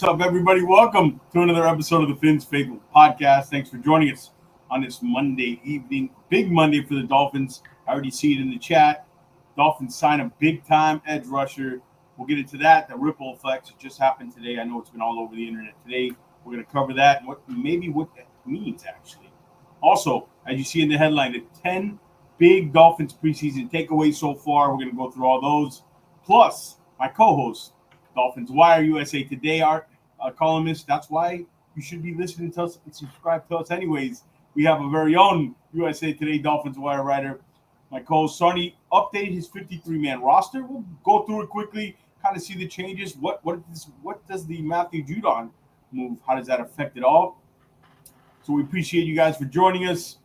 What's up, everybody? Welcome to another episode of the Fins Faithful Podcast. Thanks for joining us on this Monday evening. Big Monday for the Dolphins. I already see it in the chat. Dolphins sign a big-time edge rusher. We'll get into that. The ripple effects that just happened today. I know it's been all over the internet today. We're going to cover that and what that means, actually. Also, as you see in the headline, the 10 big Dolphins preseason takeaways so far. We're going to go through all those. Plus, my co-host, Dolphins Wire USA Today, our columnist. That's why you should be listening to us and subscribe to us anyways. We have a very own USA Today Dolphins Wire writer. My co-host Sarney updated his 53-man roster. We'll go through it quickly, kind of see the changes. What does the Matthew Judon move? How does that affect it all? So we appreciate you guys for joining us.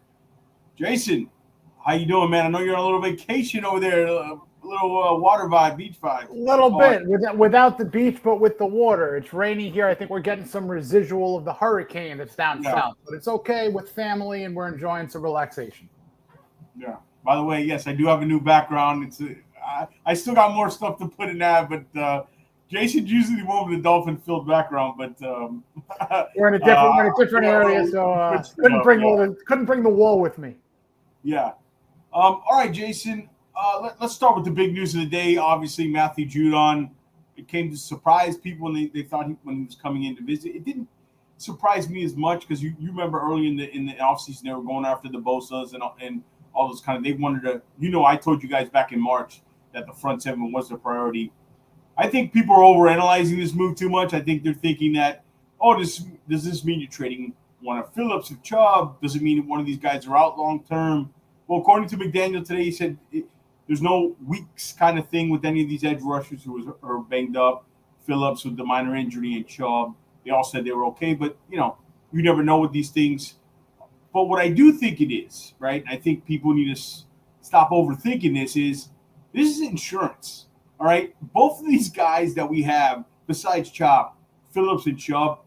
Jason, how you doing, man? I know you're on a little vacation over there, a little water vibe, beach vibe. A little bit, without the beach, but with the water. It's rainy here. I think we're getting some residual of the hurricane that's down south. But it's okay with family, and we're enjoying some relaxation. Yeah. By the way, yes, I do have a new background. I still got more stuff to put in that, but Jason's usually the one with the dolphin-filled background. But we're in a different area, so couldn't bring the wall with me. Yeah. All right, Jason. Let's start with the big news of the day. Obviously, Matthew Judon. It came to surprise people when they thought when he was coming in to visit. It didn't surprise me as much because you remember early in the offseason they were going after the Bosas and all those kind of. They wanted to. I told you guys back in March that the front seven was the priority. I think people are overanalyzing this move too much. I think they're thinking that, does this mean you're trading one of Phillips or Chubb? Does it mean that one of these guys are out long term? Well, according to McDaniel today, he said there's no weeks kind of thing with any of these edge rushers who are banged up. Phillips with the minor injury and Chubb, they all said they were okay. But, you never know with these things. But what I do think it is, right, and I think people need to stop overthinking this is insurance, all right? Both of these guys that we have, besides Chop, Phillips and Chubb,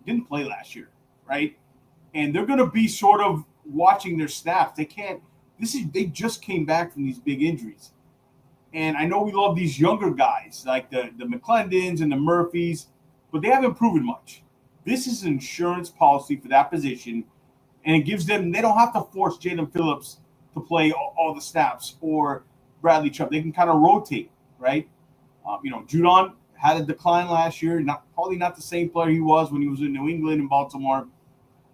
didn't play last year, right? And they're going to be sort of watching their snaps. They just came back from these big injuries. And I know we love these younger guys like the McClendons and the Murphys, but they haven't proven much. This is an insurance policy for that position, and it gives them – they don't have to force Jalen Phillips to play all the snaps or Bradley Chubb. They can kind of rotate, right? Judon had a decline last year, probably not the same player he was when he was in New England and Baltimore.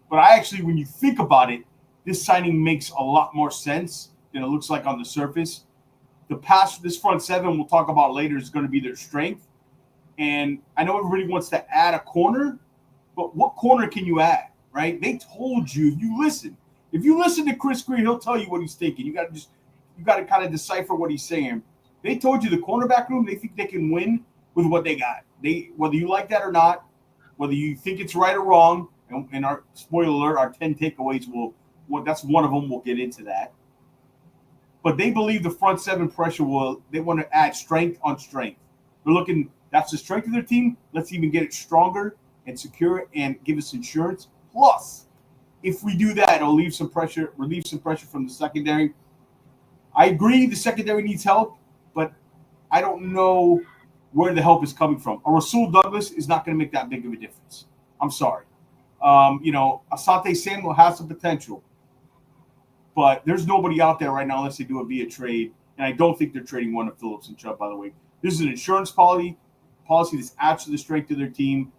But when you think about it, this signing makes a lot more sense than it looks like on the surface. This front seven we'll talk about later is going to be their strength. And I know everybody wants to add a corner, but what corner can you add, right? They told you, if you listen to Chris Greer, he'll tell you what he's thinking. You got to kind of decipher what he's saying. They told you the cornerback room, they think they can win with what they got. Whether you like that or not, whether you think it's right or wrong, and our spoiler alert, our 10 takeaways that's one of them. We'll get into that. But they believe the front seven pressure they want to add strength on strength. They're looking, that's the strength of their team. Let's even get it stronger and secure it and give us insurance. Plus, if we do that, it'll relieve some pressure from the secondary. I agree the secondary needs help, but I don't know where the help is coming from. A Rasul Douglas is not going to make that big of a difference. I'm sorry. Asante Samuel has some potential. But there's nobody out there right now unless they do it via trade. And I don't think they're trading one of Phillips and Chubb, by the way. This is an insurance policy that's adds to the strength of their team.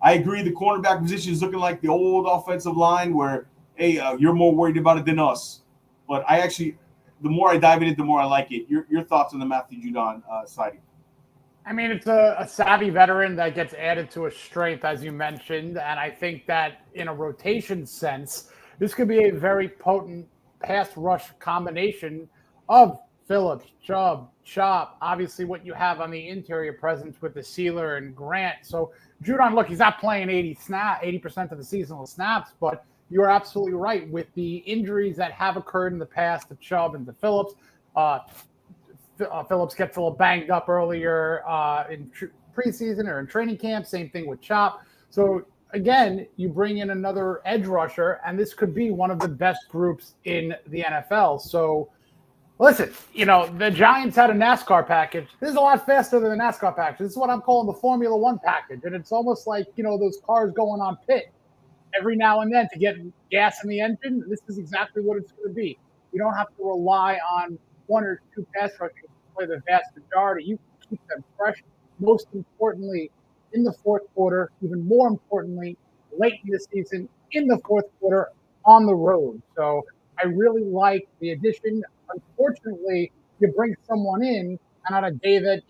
I agree the cornerback position is looking like the old offensive line where, hey, you're more worried about it than us. But the more I dive in it, the more I like it. Your thoughts on the Matthew Judon signing? I mean, it's a savvy veteran that gets added to a strength, as you mentioned. And I think that in a rotation sense, this could be a very potent pass rush combination of Phillips, Chubb, Chop, obviously what you have on the interior presence with the Sealer and Grant. So Judon, look, he's not playing 80% of the seasonal snaps, but you're absolutely right. With the injuries that have occurred in the past to Chubb and to Phillips, Phillips gets a little banged up earlier in preseason or in training camp. Same thing with Chop. So again, you bring in another edge rusher, and this could be one of the best groups in the NFL. So Listen, the Giants had a NASCAR package. This is a lot faster than the NASCAR package. This is what I'm calling the Formula One package. And it's almost like, those cars going on pit every now and then to get gas in the engine. This is exactly what it's going to be. You don't have to rely on one or two pass rushers to play the vast majority. You can keep them fresh. Most importantly, in the fourth quarter, even more importantly, late in the season, in the fourth quarter, on the road. So I really like the addition. Unfortunately, you bring someone in, and on a day that,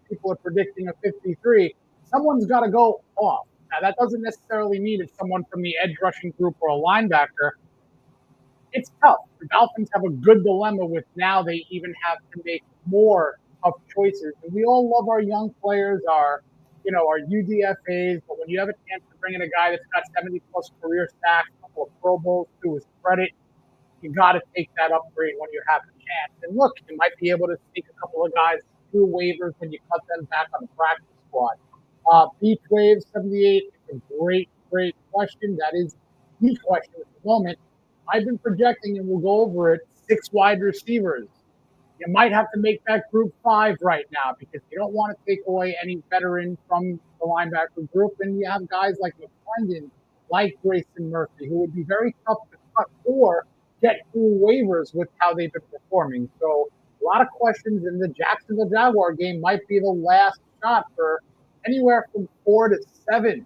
people are predicting a 53, someone's got to go off. Now, that doesn't necessarily mean it's someone from the edge rushing group or a linebacker. It's tough. The Dolphins have a good dilemma with now they even have to make more tough choices. And we all love our young players, our UDFAs, but when you have a chance to bring in a guy that's got 70-plus career sacks, a couple of Pro Bowls to his credit, you got to take that upgrade when you have the chance. And look, you might be able to sneak a couple of guys through waivers when you cut them back on the practice squad. Beach Wave 78 is a great question. That is the question at the moment. I've been projecting, and we'll go over it, 6 wide receivers. You might have to make that group 5 right now because you don't want to take away any veteran from the linebacker group. And you have guys like McClendon, like Grayson Murphy, who would be very tough to cut or get through waivers with how they've been performing. So a lot of questions, in the Jacksonville Jaguar game might be the last shot for anywhere from 4 to 7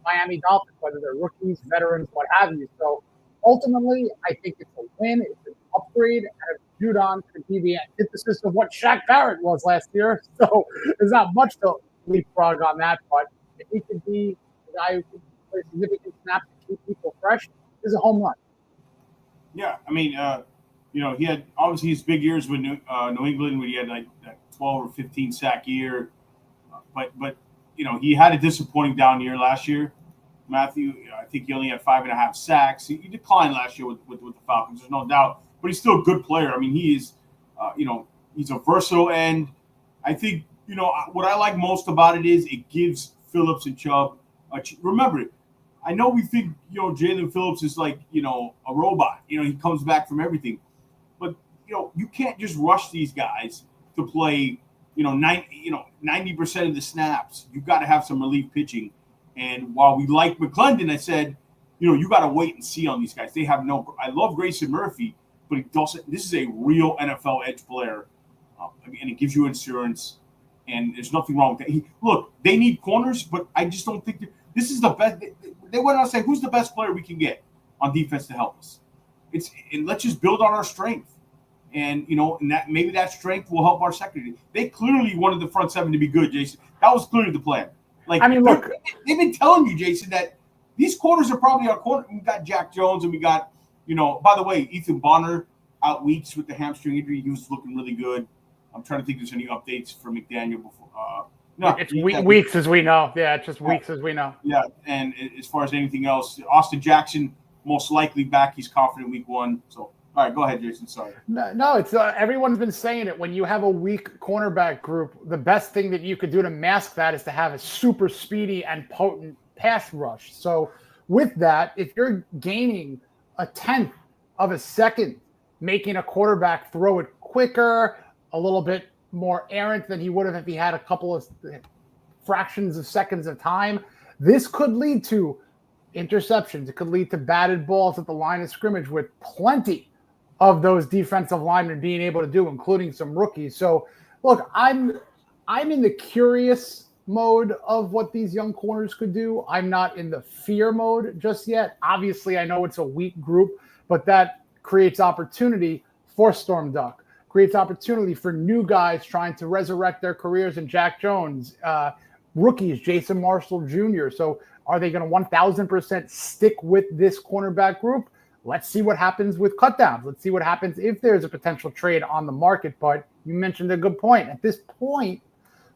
Miami Dolphins, whether they're rookies, veterans, what have you. So ultimately, I think it's a win. It's an upgrade. And Judon could be the antithesis of what Shaq Barrett was last year. So there's not much to leapfrog on that. But if he could be the guy who can play significant snaps to keep people fresh, this is a home run. Yeah, I mean, he had obviously his big years with New England when he had like that 12 or 15 sack year, but he had a disappointing down year last year. Matthew, I think he only had 5.5 sacks. He declined last year with the Falcons. There's no doubt, but he's still a good player. I mean, he is, he's a versatile end. I think what I like most about it is it gives Phillips and Chubb. Remember, I know we think, Jalen Phillips is like, a robot. He comes back from everything. But, you can't just rush these guys to play, 90% of the snaps. You've got to have some relief pitching. And while we like McClendon, I said, you got to wait and see on these guys. They have I love Grayson Murphy, but he doesn't. This is a real NFL edge player. And it gives you insurance. And there's nothing wrong with that. Look, they need corners, but I just don't think this is the best. They went out and say, who's the best player we can get on defense to help us? And let's just build on our strength. And, and that maybe that strength will help our secondary. They clearly wanted the front seven to be good, Jason. That was clearly the plan. Like, I mean, look, they've been telling you, Jason, that these corners are probably our corner. We got Jack Jones and we got, by the way, Ethan Bonner out weeks with the hamstring injury. He was looking really good. I'm trying to think if there's any updates for McDaniel before. No, it's weeks as we know. Yeah, it's just weeks as we know. Yeah, and as far as anything else, Austin Jackson most likely back. He's confident week 1. So, all right, go ahead, Jason. Sorry. No, it's everyone's been saying it. When you have a weak cornerback group, the best thing that you could do to mask that is to have a super speedy and potent pass rush. So with that, if you're gaining a 1/10 of a second, making a quarterback throw it quicker, a little bit more errant than he would have if he had a couple of fractions of seconds of time, this could lead to interceptions. It could lead to batted balls at the line of scrimmage with plenty of those defensive linemen being able to do, including some rookies. So, look, I'm in the curious mode of what these young corners could do. I'm not in the fear mode just yet. Obviously, I know it's a weak group, but that creates opportunity for Storm Duck, creates opportunity for new guys trying to resurrect their careers in Jack Jones, rookies, Jason Marshall Jr. So are they going to 1,000% stick with this cornerback group? Let's see what happens with cutdowns. Let's see what happens if there's a potential trade on the market. But you mentioned a good point. At this point,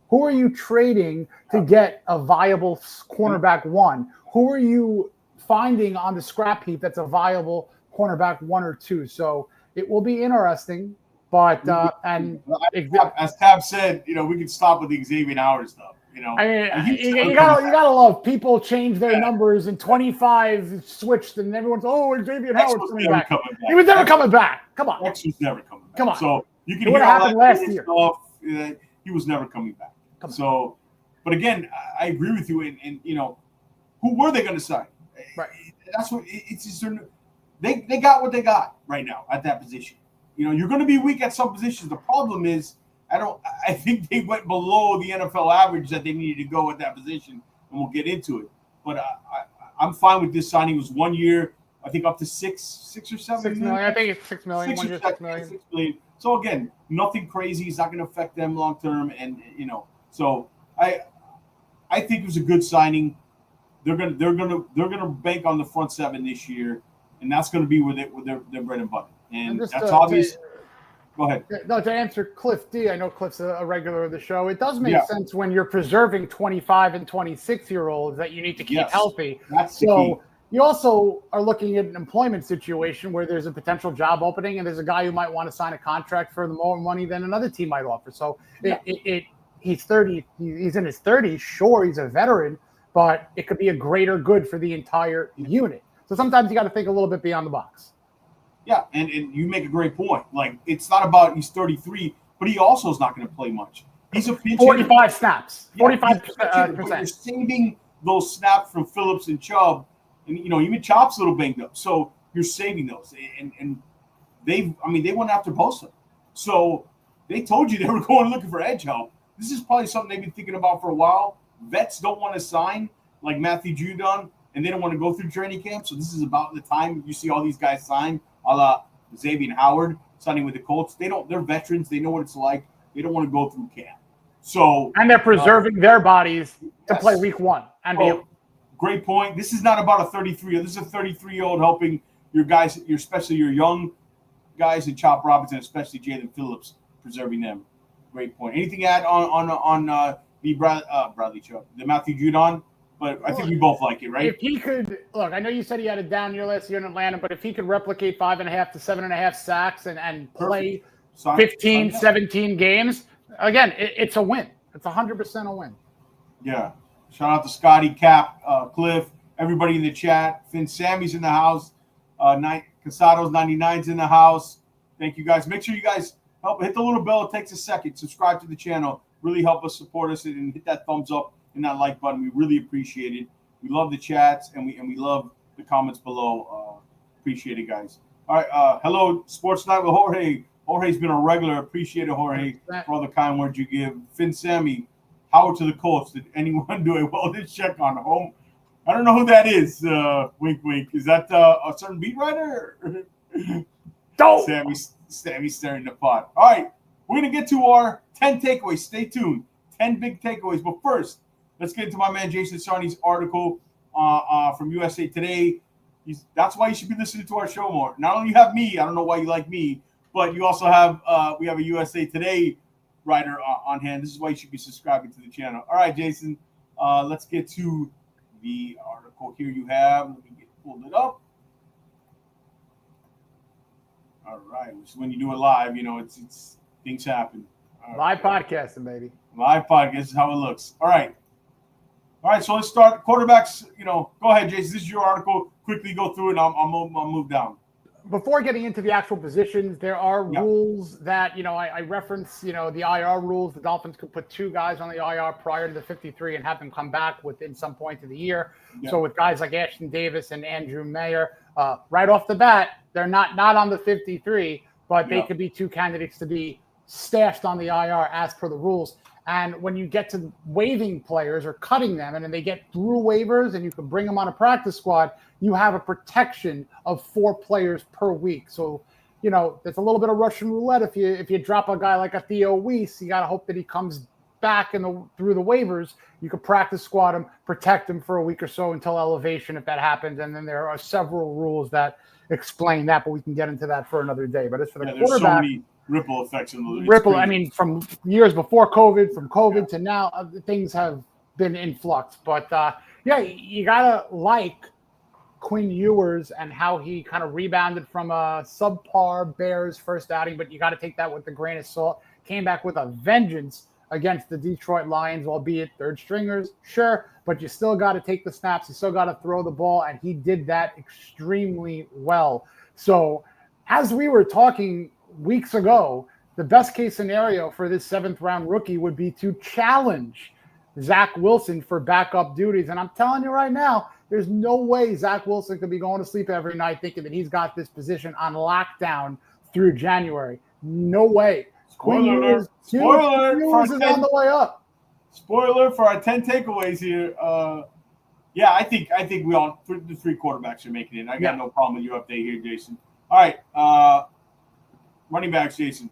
who are you trading to get a viable cornerback 1? Who are you finding on the scrap heap that's a viable cornerback 1 or 2? So it will be interesting. But as Tab said, we can stop with the Xavier Howard stuff. I mean, you gotta love people change their numbers and 25 switched and everyone's Xavier Howard's coming back. He was never coming back. Come on. X was never coming back. Come on. So You can It would hear have all happened that last year. stuff. He was never coming back. So, but again, I agree with you. And who were they going to sign? Right. That's what it's just. They got what they got right now at that position. You're going to be weak at some positions. The problem is, I think they went below the NFL average that they needed to go at that position, and we'll get into it. But I'm fine with this signing. It was 1 year, I think, up to six or seven. 6 million. I think it's 6 million. 1 year, 6 million. 6 million. So again, nothing crazy. It's not going to affect them long term, and So I think it was a good signing. They're gonna bank on the front seven this year, and that's going to be with their bread and butter. And that's obvious. Go ahead. No, to answer Cliff D, I know Cliff's a regular of the show. It does make sense when you're preserving 25 and 26-year-olds that you need to keep healthy. That's the key. You also are looking at an employment situation where there's a potential job opening and there's a guy who might want to sign a contract for more money than another team might offer. So he's 30. He's in his 30s. Sure, he's a veteran, but it could be a greater good for the entire unit. So sometimes you got to think a little bit beyond the box. Yeah, and you make a great point. Like, it's not about he's 33, but he also is not going to play much. He's a pinch 45 snaps. 45%. But you're saving those snaps from Phillips and Chubb. And, even Chop's a little banged up. So you're saving those. And they went after Bosa. So they told you they were going looking for edge help. This is probably something they've been thinking about for a while. Vets don't want to sign like Matthew Judon, and they don't want to go through training camp. So this is about the time you see all these guys sign, a la Xavier Howard signing with the Colts. They're veterans. They know what it's like. They don't want to go through camp. So and they're preserving their bodies to play week one and great point. This is not about a 33. This is a 33-year-old helping your guys, especially your young guys, and Chop Robinson, especially Jalen Phillips, preserving them. Great point. Anything to add on the Bradley Chubb, the Matthew Judon? But I think we both like it, right? If he could, look, I know you said he had a down year last year in Atlanta, but if he could replicate 5.5 to 7.5 sacks and play 15, 17 games, again, it's a win. It's 100% a win. Yeah. Shout out to Scotty, Cap, Cliff, everybody in the chat. Finn Sammy's in the house. Casados 99's in the house. Thank you guys. Make sure you guys hit the little bell. It takes a second. Subscribe to the channel. Really help us support us and hit that thumbs up and that like button. We really appreciate it. We love the chats and we love the comments below. Appreciate it, guys. All right. Hello, Sports Night with Jorge. Jorge's been a regular. Appreciate it, Jorge, for all the kind words you give. Finn Sammy, Howard to the Colts. Did anyone do a wellness check on home? I don't know who that is. Wink, wink. Is that a certain beat writer? Don't. Sammy's staring the pot. All right. We're going to get to our 10 takeaways. Stay tuned. 10 big takeaways. But first, let's get into my man Jason Sarney's article from USA Today. That's why you should be listening to our show more. Not only you have me, I don't know why you like me, but you also have we have a USA Today writer on hand. This is why you should be subscribing to the channel. All right, Jason, let's get to the article here you have. Let me pull it up. All right, which is when you do it live, it's things happen. Live podcasting, baby. Live podcast is how it looks. All right, so let's start. Quarterbacks, go ahead, Jason. This is your article. Quickly go through it, and I'll move down. Before getting into the actual positions, there are rules that, I reference, the IR rules. The Dolphins could put 2 guys on the IR prior to the 53 and have them come back within some point of the year. Yeah. So with guys like Ashton Davis and Andrew Mayer, right off the bat, they're not on the 53, but they could be 2 candidates to be stashed on the IR as per the rules. And when you get to waiving players or cutting them and then they get through waivers and you can bring them on a practice squad, you have a protection of 4 players per week. So, there's a little bit of Russian roulette. If you drop a guy like a Theo Weiss, you got to hope that he comes back through the waivers. You could practice squad him, protect him for a week or so until elevation if that happens. And then there are several rules that explain that, but we can get into that for another day. But as for the quarterback, there's so many ripple effects in the ripple. I mean, from years before COVID, from COVID to now, things have been in flux. But you gotta like Quinn Ewers and how he kind of rebounded from a subpar Bears first outing, but you got to take that with a grain of salt. Came back with a vengeance against the Detroit Lions, albeit third stringers, sure, but you still got to take the snaps. You still got to throw the ball, and he did that extremely well. So as we were talking weeks ago, the best case scenario for this 7th-round rookie would be to challenge Zach Wilson for backup duties. And I'm telling you right now, there's no way Zach Wilson could be going to sleep every night thinking that he's got this position on lockdown through January. No way. Spoiler alert. Spoiler is on the way up. Spoiler for our 10 takeaways here. Yeah, I think we all the 3 quarterbacks are making it. I got no problem with your update here, Jason. All right, running backs, Jason.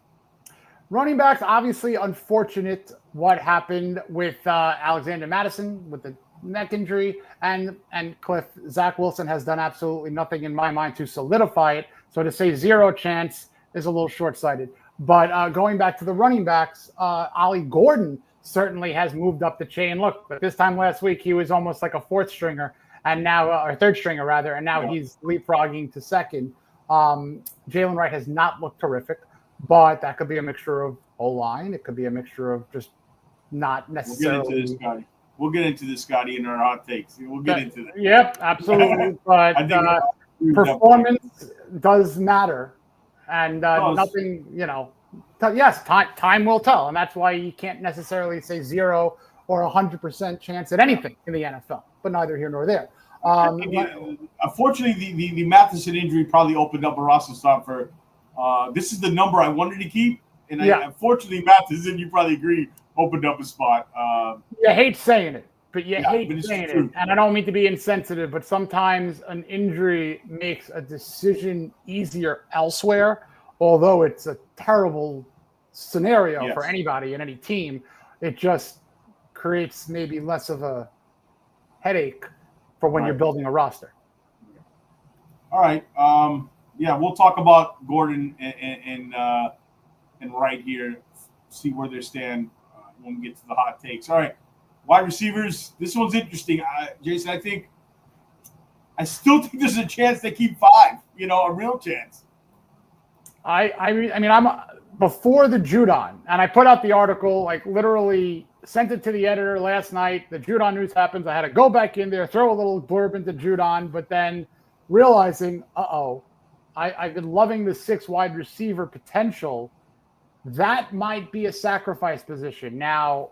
Running backs, obviously unfortunate what happened with Alexander Madison with the neck injury and Cliff. Zach Wilson has done absolutely nothing in my mind to solidify it. So to say 0 chance is a little short-sighted. But going back to the running backs, Ollie Gordon certainly has moved up the chain. Look, but this time last week he was almost like a 4th stringer, and now or 3rd stringer rather, and now he's leapfrogging to 2nd. Jalen Wright has not looked terrific, but that could be a mixture of O-line. It could be a mixture of just not necessarily. We'll get into this, Scotty, in our hot takes. We'll get into that. Yep, absolutely. But performance does matter, and nothing. Yes, time will tell, and that's why you can't necessarily say 0 or 100% chance at anything in the NFL. But neither here nor there. Unfortunately, the Matheson injury probably opened up a roster spot for. This is the number I wanted to keep, and unfortunately, Matheson, you probably agree, opened up a spot. You hate saying it, but you hate saying it. And I don't mean to be insensitive, but sometimes an injury makes a decision easier elsewhere. Although it's a terrible scenario for anybody in any team, it just creates maybe less of a headache for when you're building a roster. All right. We'll talk about Gordon and Wright here, see where they stand when we get to the hot takes. All right. Wide receivers, this one's interesting. Jason, I still think there's a chance they keep 5, a real chance. I mean, I'm before the Judon, and I put out the article, like literally sent it to the editor last night. The Judon news happens. I had to go back in there, throw a little blurb into Judon, but then realizing, I've been loving the 6 wide receiver potential. That might be a sacrifice position. Now,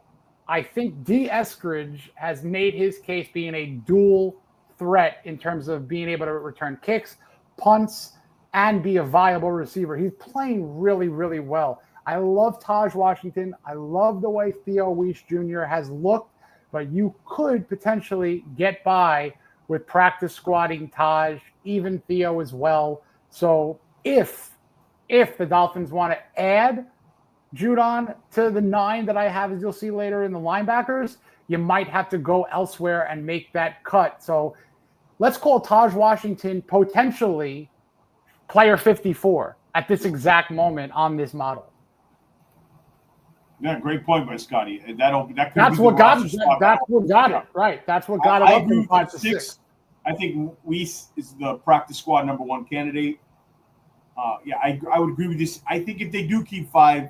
I think D. Eskridge has made his case being a dual threat in terms of being able to return kicks, punts, and be a viable receiver. He's playing really, really well. I love Taj Washington. I love the way Theo Weiss Jr. has looked, but you could potentially get by with practice squatting Taj, even Theo as well. So if the Dolphins want to add Judon to the 9 that I have, as you'll see later in the linebackers, you might have to go elsewhere and make that cut. So let's call Taj Washington potentially player 54 at this exact moment on this model. Yeah, great point by Scotty. That's what got it. Right. That's what got it up from 5 to 6. I think Weiss is the practice squad number 1 candidate. I would agree with this. I think if they do keep 5,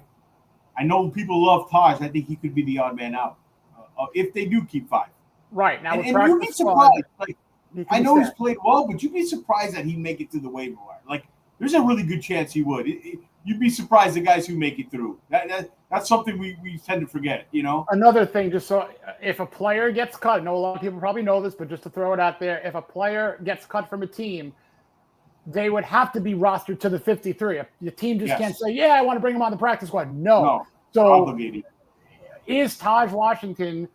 I know people love Taj. I think he could be the odd man out if they do keep 5. Right. Now, and you'd be surprised. I know he's played well, but you'd be surprised that he'd make it to the waiver wire. There's a really good chance he would. You'd be surprised the guys who make it through. That's something we tend to forget, Another thing, just so if a player gets cut, I know a lot of people probably know this, but just to throw it out there, if a player gets cut from a team, they would have to be rostered to the 53. The team just can't say, I want to bring him on the practice squad. No. So obligated. Is Taj Washington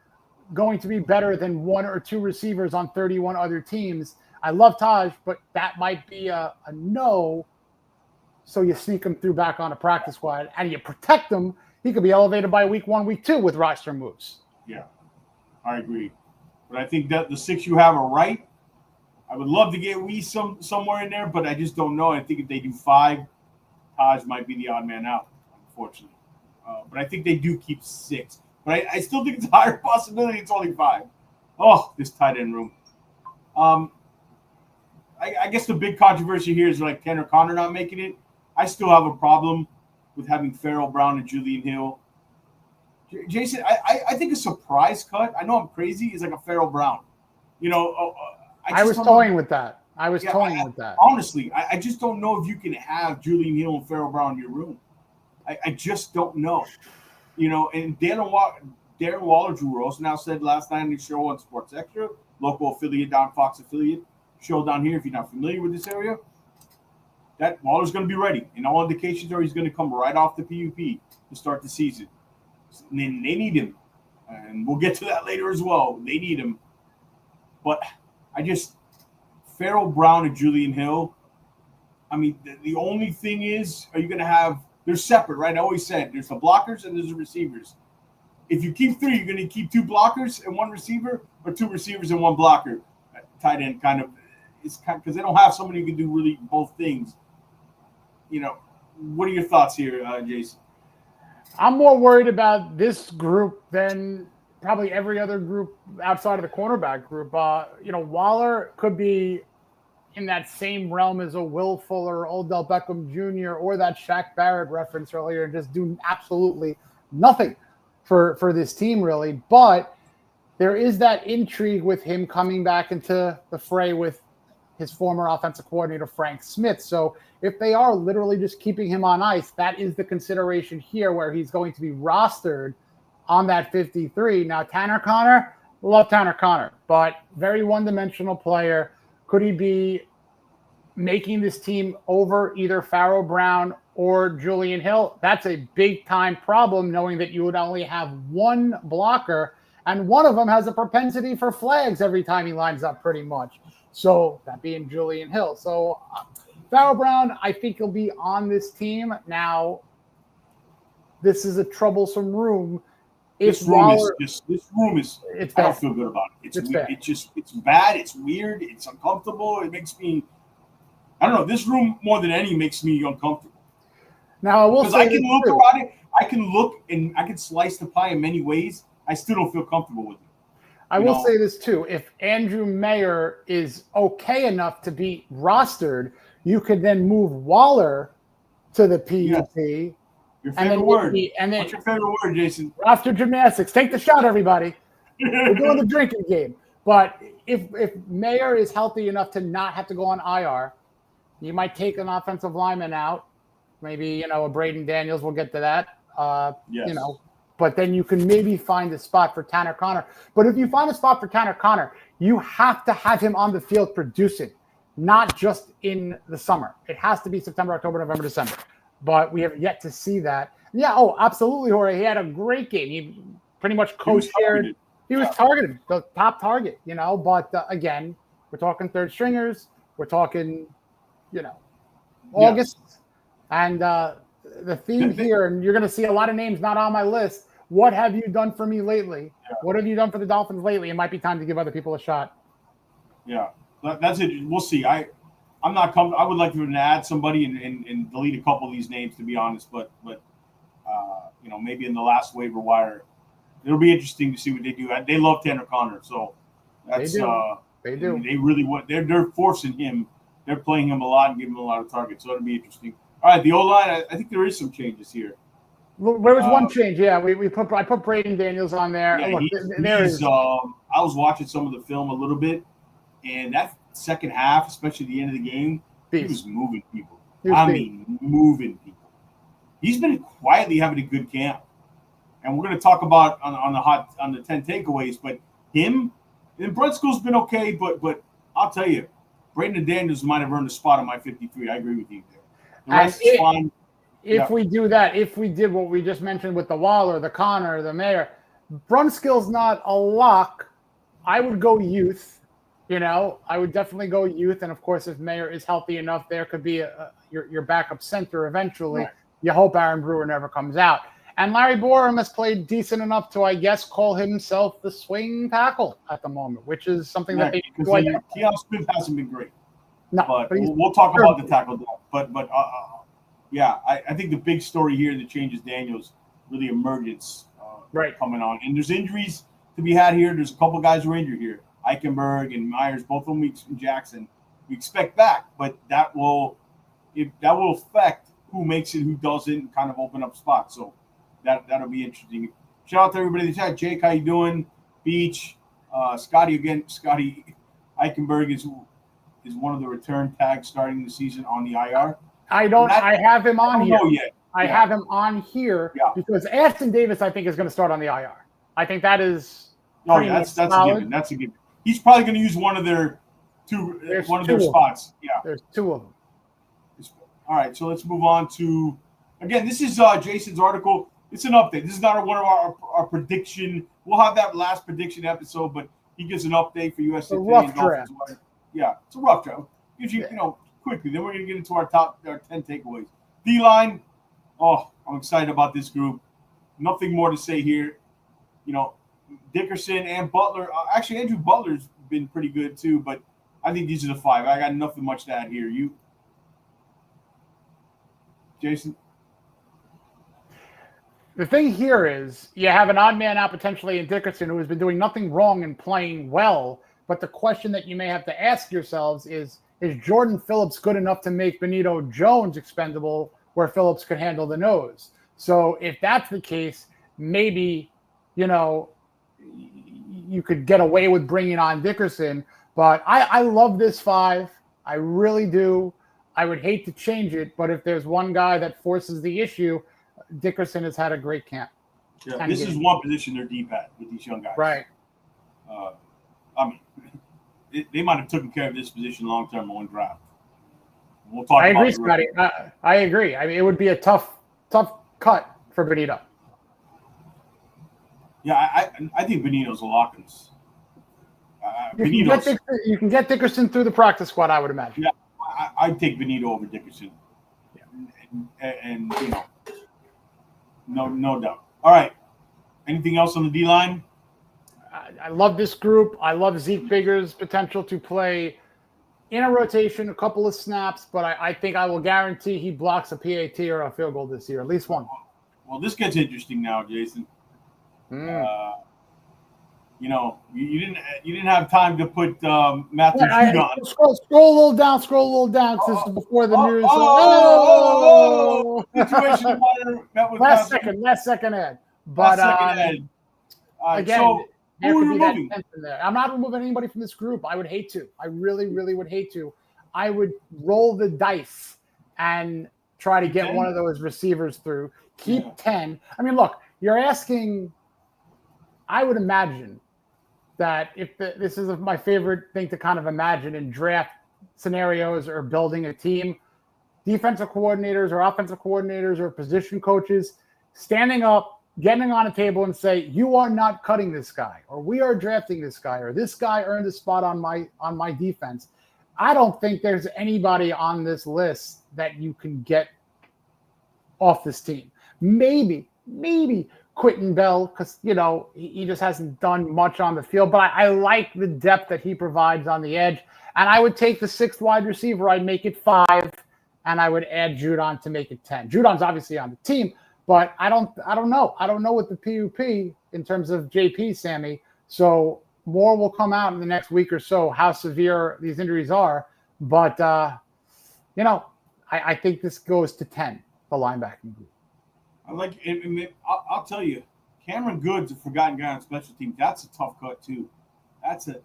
going to be better than 1 or 2 receivers on 31 other teams? I love Taj, but that might be a no. So you sneak him through back on a practice squad and you protect him. He could be elevated by week 1, week 2 with roster moves. Yeah, I agree. But I think that the 6 you have are right. I would love to get Weiss somewhere in there, but I just don't know. I think if they do 5, Taj might be the odd man out, unfortunately. But I think they do keep 6. But I still think it's a higher possibility it's only 5. Oh, this tight end room. I guess the big controversy here is Tanner Conner not making it. I still have a problem with having Farrell Brown and Julian Hill. Jason, I think a surprise cut, I know I'm crazy, is a Farrell Brown. I was toying with that. Honestly, I just don't know if you can have Julian Hill and Farrell Brown in your room. I just don't know. And Darren Waller Drew Rose now said last night on the show on Sports Extra, local affiliate down, Fox affiliate show down here, if you're not familiar with this area, that Waller's going to be ready. And all indications are he's going to come right off the PUP to start the season. And they need him. And we'll get to that later as well. They need him. But Farrell Brown and Julian Hill, I mean, the only thing is, are you going to have – they're separate, right? I always said there's the blockers and there's the receivers. If you keep three, you're going to keep two blockers and one receiver, or two receivers and one blocker. Tight end kind of – it's kind because they don't have somebody who can do really both things. What are your thoughts here, Jason? I'm more worried about this group than probably every other group outside of the cornerback group. Waller could be in that same realm as a Will Fuller, Odell Beckham Jr., or that Shaq Barrett reference earlier, and just do absolutely nothing for this team, really. But there is that intrigue with him coming back into the fray with his former offensive coordinator, Frank Smith. So if they are literally just keeping him on ice, that is the consideration here, where he's going to be rostered on that 53. Now, Tanner Conner, love Tanner Conner, but very one-dimensional player. Could he be making this team over either Farrell Brown or Julian Hill? That's a big-time problem, knowing that you would only have one blocker, and one of them has a propensity for flags every time he lines up, pretty much. So that being Julian Hill. So Farrell Brown, I think he'll be on this team. Now, this is a troublesome room. This room is it's I don't bad. feel good about it. It's bad. It's bad. It's weird. It's uncomfortable. It makes me, I don't know. This room more than any makes me uncomfortable. Now, I will because say I can look around it. I can look and I can slice the pie in many ways. I still don't feel comfortable with it. I will say this too. If Andrew Mayer is okay enough to be rostered, you could then move Waller to the PUP. Yes. Your favorite word. What's your favorite word, Jason? Roster gymnastics. Take the shot, everybody. We're doing the drinking game. But if Mayer is healthy enough to not have to go on IR, you might take an offensive lineman out. Maybe, a Braden Daniels. We'll get to that. Yes. But then you can maybe find a spot for Tanner Conner. But if you find a spot for Tanner Conner, you have to have him on the field producing, not just in the summer. It has to be September, October, November, December. But we have yet to see that. Yeah, absolutely, Jorge. He had a great game. He pretty much co-shared. He was targeted, the top target, But, again, we're talking third stringers. We're talking, August. And the theme here, and you're going to see a lot of names not on my list. What have you done for me lately? Yeah. What have you done for the Dolphins lately? It might be time to give other people a shot. Yeah, that's it. We'll see. I'm not coming. I would like to add somebody and delete a couple of these names, to be honest. But maybe in the last waiver wire, it'll be interesting to see what they do. They love Tanner Conner, so that's they do. They really want. They're forcing him. They're playing him a lot and giving him a lot of targets. So it'll be interesting. All right, the O-line. I think there is some changes here. Well, there was one change. Yeah, I put Braden Daniels on there. Yeah, I was watching some of the film a little bit, and that second half, especially the end of the game, he was moving people. Moving people. He's been quietly having a good camp, and we're going to talk about on the 10 takeaways. But him and Brunskill's been okay, but I'll tell you, Braden Daniels might have earned a spot on my 53. I agree with you there. The rest is fine. If we do that, if we did what we just mentioned with the Waller, the Conner, the Mayer, Brunskill's not a lock. I would go youth. I would definitely go youth. And, of course, if Mayer is healthy enough, there could be your backup center eventually. Right. You hope Aaron Brewer never comes out. And Larry Borum has played decent enough to, I guess, call himself the swing tackle at the moment, which is something that they do. Keon Smith hasn't been great. No, but we'll talk about the tackle depth. But I think the big story here that changes Daniels really emergence coming on. And there's injuries to be had here. There's a couple guys who are injured here. Eichenberg and Myers, both of them and Jackson, we expect back. But that will affect who makes it, who doesn't, and kind of open up spots. So that'll be interesting. Shout out to everybody in the chat. Jake, how you doing? Beach, Scotty again. Scotty Eichenberg is one of the return tags starting the season on the IR. I have him on here. Yet. I have him on here because Aston Davis, I think, is going to start on the IR. I think that is. Oh, yeah, that's a given. That's a given. He's probably going to use one of their spots. Yeah, there's two of them. All right, so let's move on to. Again, this is Jason's article. It's an update. This is not one of our prediction. We'll have that last prediction episode, but he gives an update for US Today. Rough draft. Yeah, it's a rough draft. Gives you, quickly. Then we're going to get into our 10 takeaways. D-line. Oh, I'm excited about this group. Nothing more to say here. Dickerson and Butler. Actually, Andrew Butler's been pretty good too, but I think these are the 5. I got nothing much to add here. You, Jason? The thing here is you have an odd man out potentially in Dickerson who has been doing nothing wrong and playing well, but the question that you may have to ask yourselves is Jordan Phillips good enough to make Benito Jones expendable where Phillips could handle the nose? So if that's the case, maybe, you could get away with bringing on Dickerson. But I love this 5. I really do. I would hate to change it, but if there's one guy that forces the issue, Dickerson has had a great camp. Yeah, this is one position they're deep at with these young guys. Right. They might have taken care of this position long-term in one draft. We'll talk I about agree, Scotty. I agree. I mean, it would be a tough cut for Benito. Yeah, I think Benito's a lock in this. You can get Dickerson through the practice squad, I would imagine. Yeah, I'd take Benito over Dickerson. Yeah. And no doubt. All right. Anything else on the D-line? I love this group. I love Zeke Bigger's potential to play in a rotation, a couple of snaps, but I think I will guarantee he blocks a PAT or a field goal this year, at least one. Well, this gets interesting now, Jason. You didn't have time to put Matthew Judon. Scroll a little down. This is before the news. Situation met with last second ad. But again, so there could be that tension there. I'm not removing anybody from this group. I would hate to. I really, really would hate to. I would roll the dice and try to get 10? One of those receivers through. Keep 10. I mean, look, you're asking. I would imagine that this is my favorite thing to kind of imagine in draft scenarios or building a team, defensive coordinators or offensive coordinators or position coaches standing up, getting on a table and say, you are not cutting this guy, or we are drafting this guy, or this guy earned a spot on my defense. I don't think there's anybody on this list that you can get off this team. Maybe Quentin Bell, because, he just hasn't done much on the field. But I like the depth that he provides on the edge. And I would take the 6th wide receiver. I'd make it 5, and I would add Judon to make it 10. Judon's obviously on the team, but I don't know. I don't know what the PUP in terms of JP, Sammy. So more will come out in the next week or so how severe these injuries are. But, I think this goes to 10, the linebacking group. I'll tell you, Cameron Good's a forgotten guy on special teams. That's a tough cut too. That's a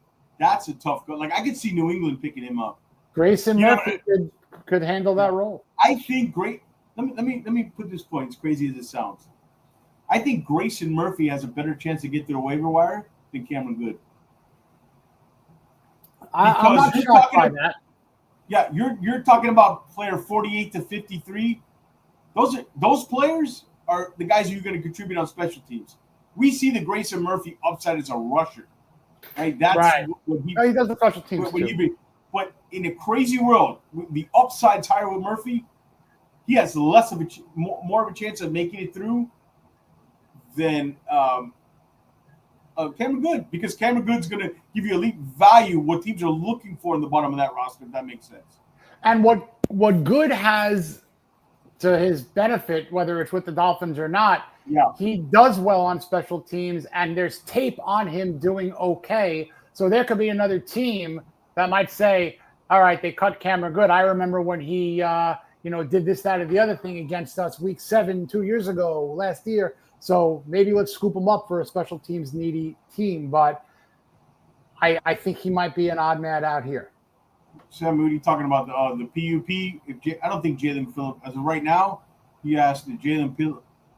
tough cut. Like, I could see New England picking him up. Grayson Murphy could handle that role. I think Let me put this point. As crazy as it sounds, I think Grayson Murphy has a better chance to get to the waiver wire than Cameron Good. I'm not shocked by that. Yeah, you're talking about player 48 to 53. Those players are the guys you're going to contribute on special teams. We see the Grayson Murphy upside as a rusher, right? That's right. What he does the special teams too. But in a crazy world, the upside's higher with Murphy. He has less of more of a chance of making it through than Cameron Good, because Cameron Good's going to give you elite value, what teams are looking for in the bottom of that roster, if that makes sense. And what Good has to his benefit, whether it's with the Dolphins or not, he does well on special teams, and there's tape on him doing okay. So there could be another team that might say, all right, they cut Cameron Good. I remember when he did this, that, or the other thing against us week 7 2 years ago, last year. So maybe let's scoop him up for a special teams needy team. But I think he might be an odd man out here. Sam Moody talking about the PUP. I don't think Jalen Phillips, as of right now, He asked if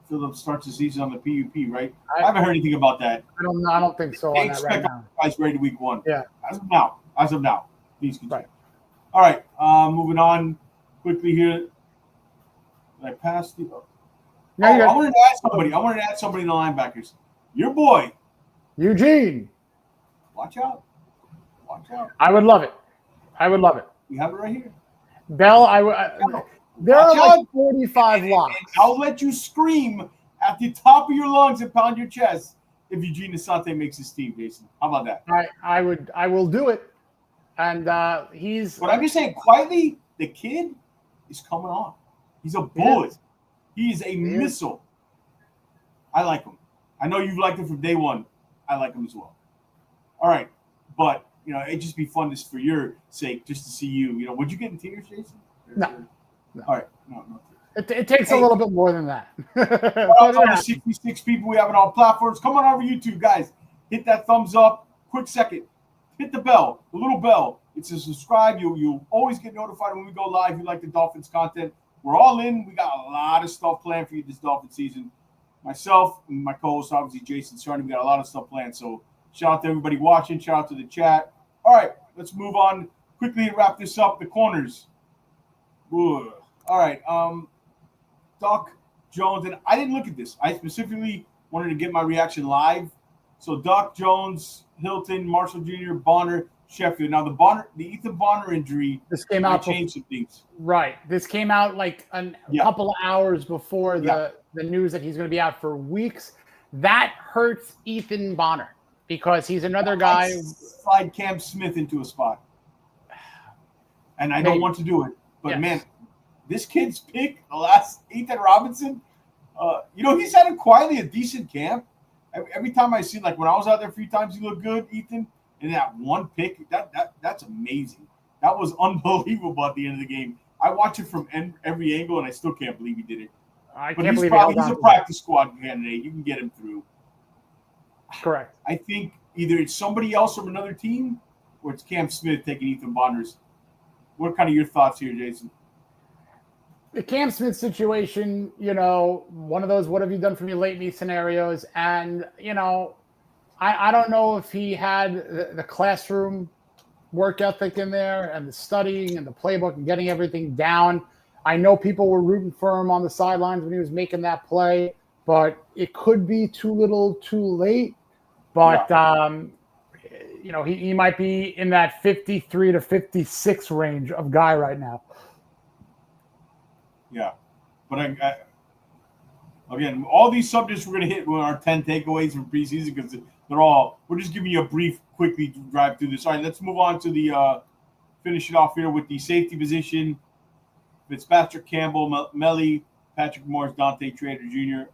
Phillips starts the season on the PUP, right? I haven't heard anything about that. I don't think so They on that right expect now. guys ready to week 1. Yeah. As of now. Please continue. Right. All right. Moving on quickly here. Did I pass the? I wanted to add somebody in the linebackers. Your boy, Eugene. Watch out. I would love it. We have it right here. Bell, there are like 45 locks. And I'll let you scream at the top of your lungs and pound your chest if Eugene Asante makes his team, Jason. How about that? I will do it. And he's. But I'm just saying, quietly, the kid is coming on. He's a bullet. He is a missile. I like him. I know you've liked him from day one. I like him as well. All right. But, it'd just be fun just for your sake, just to see you. Would you get in tears, Jason? No. All right. No. It takes a little bit more than that. 66 people we have on all platforms. Come on over YouTube, guys. Hit that thumbs up. Quick second. Hit the bell, the little bell. It says subscribe. You'll always get notified when we go live. If you like the Dolphins content, we're all in. We got a lot of stuff planned for you this Dolphin season. Myself and my co-host, obviously, Jason Sarney, we got a lot of stuff planned. So shout out to everybody watching. Shout out to the chat. All right, let's move on quickly and wrap this up. The corners. Ugh. All right. Duck, Jones, and I didn't look at this. I specifically wanted to get my reaction live. So Duck, Jones, Hilton, Marshall Jr., Bonner, Sheffield. Now the Ethan Bonner injury. This came out. Changed some things. Right. This came out like a couple of hours before the news that he's going to be out for weeks. That hurts Ethan Bonner because he's another guy. Slide Cam Smith into a spot, and I don't want to do it, but man, this kid's pick, the last Ethan Robinson. He's had quietly a decent camp. Every time I see, like when I was out there a few times, he looked good, Ethan. And that one pick, that's amazing. That was unbelievable at the end of the game. I watch it from every angle, and I still can't believe he did it. He's a practice squad candidate. You can get him through. Correct. I think either it's somebody else from another team, or it's Cam Smith taking Ethan Bonner's. What are kind of your thoughts here, Jason? The Cam Smith situation, one of those "what have you done for me lately" scenarios, and I don't know if he had the classroom work ethic in there and the studying and the playbook and getting everything down. I know people were rooting for him on the sidelines when he was making that play, but it could be too little, too late. But he might be in that 53 to 56 range of guy right now. Yeah, but again, all these subjects we're going to hit with our 10 takeaways from preseason because we're just giving you a brief, quickly drive through this. All right, let's move on to the finish it off here with the safety position. Fitzpatrick, Campbell, Melly, Patrick Morris, Dante Trader Jr.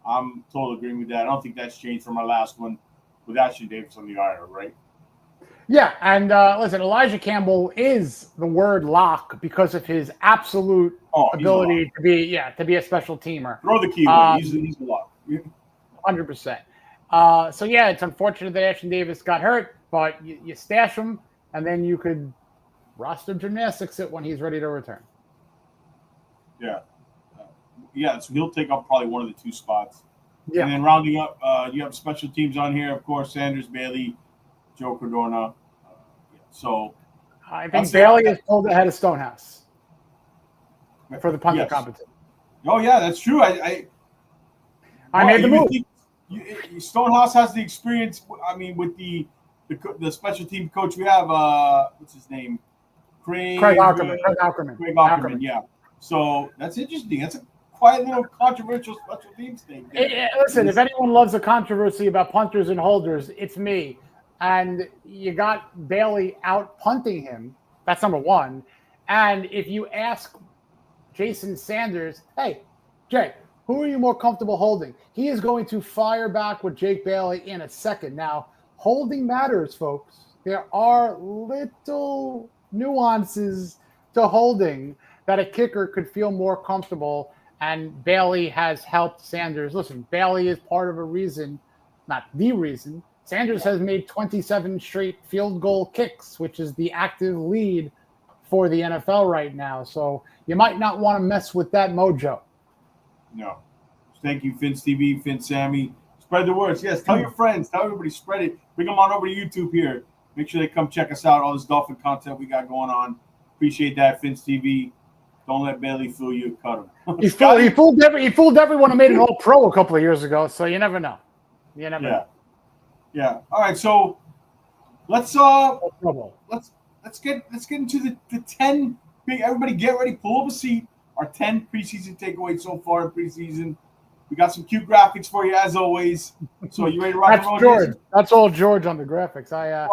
I'm totally agreeing with that. I don't think that's changed from our last one with Ashton Davis on the IR, right? Yeah, and listen, Elijah Campbell is the word lock because of his absolute ability to be a special teamer. Throw the key away. He's a lock. 100%. So it's unfortunate that Ashton Davis got hurt, but you stash him, and then you could roster gymnastics it when he's ready to return. Yeah. So he'll take up probably one of the two spots. Yeah. And then rounding up, you have special teams on here, of course, Sanders, Bailey, Joe Cordona. So I think Bailey is pulled ahead of Stonehouse for the punter competition. Oh yeah, that's true. I made the move. Stonehouse has the experience. I mean, with the special team coach we have, what's his name? Craig Ackerman. Yeah. So that's interesting. That's a quiet little controversial special teams thing. Listen, if anyone loves a controversy about punters and holders, it's me. And you got Bailey out punting him. That's number one. And if you ask Jason Sanders, hey, Jay, who are you more comfortable holding? He is going to fire back with Jake Bailey in a second. Now, holding matters, folks. There are little nuances to holding that a kicker could feel more comfortable. And Bailey has helped Sanders. Listen, Bailey is part of a reason, not the reason. Sanders has made 27 straight field goal kicks, which is the active lead for the NFL right now. So you might not want to mess with that mojo. No. Thank you, Fins TV, Fin Sammy. Spread the words. Yes, tell your friends. Tell everybody. Spread it. Bring them on over to YouTube here. Make sure they come check us out. All this Dolphin content we got going on. Appreciate that, Fins TV. Don't let Bailey fool you. Cut him. He fooled everyone who made an All-Pro a couple of years ago, so you never know. You never know. Yeah. All right, so let's get into the 10 big. Everybody get ready, pull up a seat. Our 10 preseason takeaways so far in preseason. We got some cute graphics for you as always. So you ready to rock and roll? George. Jason? That's all George on the graphics. I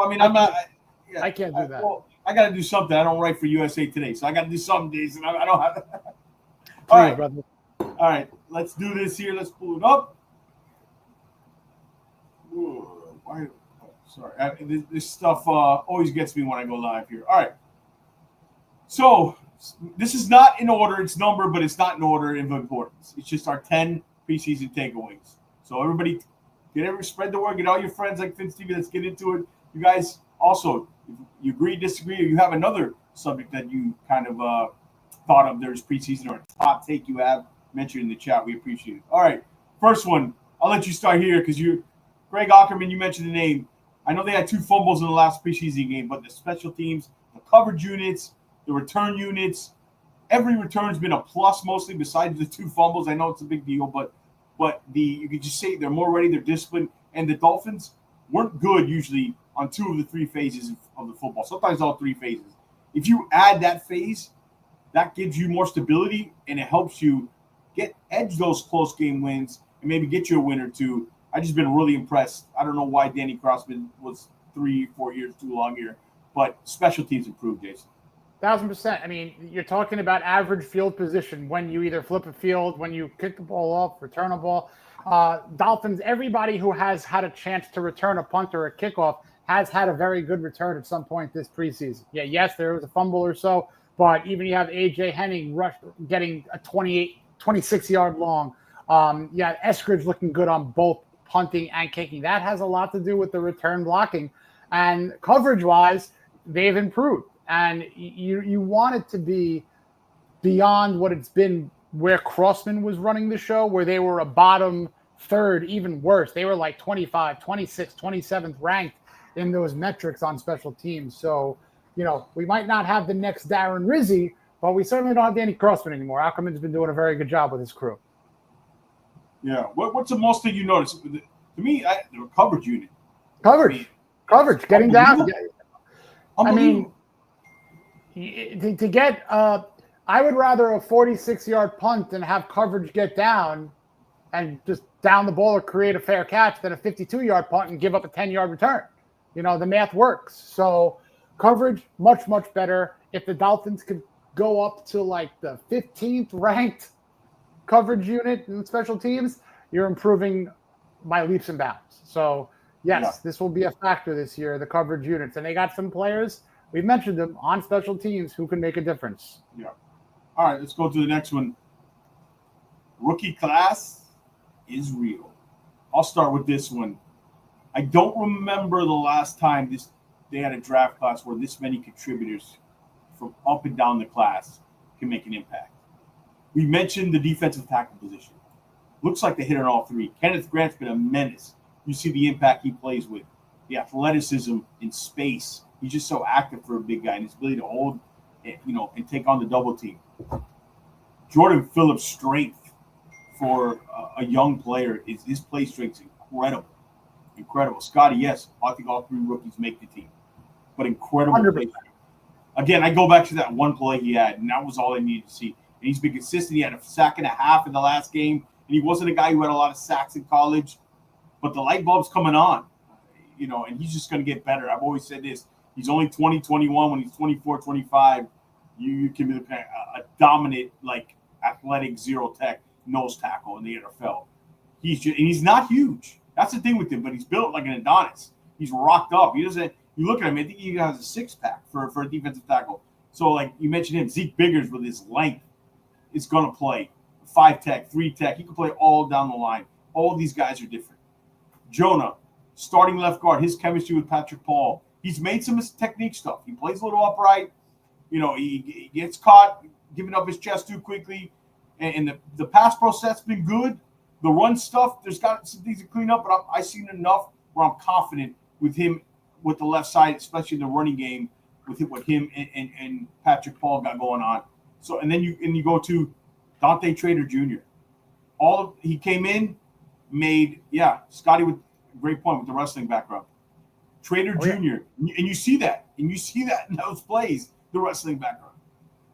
can't do that. Well, I got to do something. I don't write for USA Today, so I got to do something, Jason. I don't have. All right, brother. All right, let's do this here. Let's pull it up. Sorry, this stuff always gets me when I go live here. All right. So this is not in order. It's numbered, but it's not in order of importance. It's just our 10 preseason takeaways. So everybody, spread the word. Get all your friends like Fins TV. Let's get into it. You guys also, if you agree, disagree, or you have another subject that you kind of thought of there's preseason or a top take you have, mentioned in the chat. We appreciate it. All right, first one. I'll let you start here because Greg Ackerman, you mentioned the name. I know they had 2 fumbles in the last preseason game, but the special teams, the coverage units, the return units, every return's been a plus mostly besides the 2 fumbles. I know it's a big deal, but you could just say they're more ready, they're disciplined, and the Dolphins weren't good usually on 2 of the 3 phases of the football, sometimes all 3 phases. If you add that phase, that gives you more stability, and it helps you edge those close game wins and maybe get you a win or 2. I've just been really impressed. I don't know why Danny Crossman was 3-4 years too long here, but special teams improved, Jason. 1,000%. I mean, you're talking about average field position when you either flip a field, when you kick the ball off, return a ball. Dolphins, everybody who has had a chance to return a punt or a kickoff has had a very good return at some point this preseason. Yeah, yes, there was a fumble or so, but even you have A.J. Henning getting a 26-yard long. Eskridge looking good on both punting and kicking. That has a lot to do with the return blocking. And coverage-wise, they've improved. And you want it to be beyond what it's been where Crossman was running the show, where they were a bottom third, even worse. They were like 25, 26, 27th ranked in those metrics on special teams. So, we might not have the next Darren Rizzi, but we certainly don't have Danny Crossman anymore. Ackerman's been doing a very good job with his crew. Yeah. What's the most thing you notice? To me, the coverage unit. Coverage, getting down. I mean, to get I would rather a 46-yard punt than have coverage get down and just down the ball or create a fair catch than a 52-yard punt and give up a 10-yard return. The math works. So coverage, much, much better. If the Dolphins could go up to like the 15th ranked coverage unit in special teams, you're improving by leaps and bounds. So, yes, This will be a factor this year, the coverage units. And they got some players, we've mentioned them, on special teams who can make a difference. Yeah. All right, let's go to the next one. Rookie class is real. I'll start with this one. I don't remember the last time they had a draft class where this many contributors from up and down the class can make an impact. We mentioned the defensive tackle position. Looks like they hit on all 3. Kenneth Grant's been a menace. You see the impact he plays with, the athleticism in space. He's just so active for a big guy and his ability to hold, and take on the double team. Jordan Phillips' strength for a young player is his play strength is incredible. Scotty, yes, I think all 3 rookies make the team, but incredible 100%. play strength. Again, I go back to that one play he had, and that was all I needed to see. And he's been consistent. He had a sack and a half in the last game, and he wasn't a guy who had a lot of sacks in college, but the light bulb's coming on, and he's just going to get better. I've always said this. He's only 20, 21. When he's 24, 25, you can be a dominant, athletic zero-tech nose tackle in the NFL. He's not huge. That's the thing with him, but he's built like an Adonis. He's rocked up. He doesn't. You look at him, I think he has a 6-pack for a defensive tackle. So, like you mentioned him, Zeke Biggers with his length is going to play 5-tech, 3-tech. He can play all down the line. All these guys are different. Jonah, starting left guard, his chemistry with Patrick Paul. He's made some technique stuff. He plays a little upright. He gets caught giving up his chest too quickly. and the pass pro set's been good. The run stuff, there's got some things to clean up, but I've seen enough where I'm confident with him with the left side, especially in the running game, with what him and Patrick Paul got going on. So and then you go to Dante Trader Jr. He came in, made Scotty with a great point with the wrestling background. Trader Jr. And you see that in those plays, the wrestling background.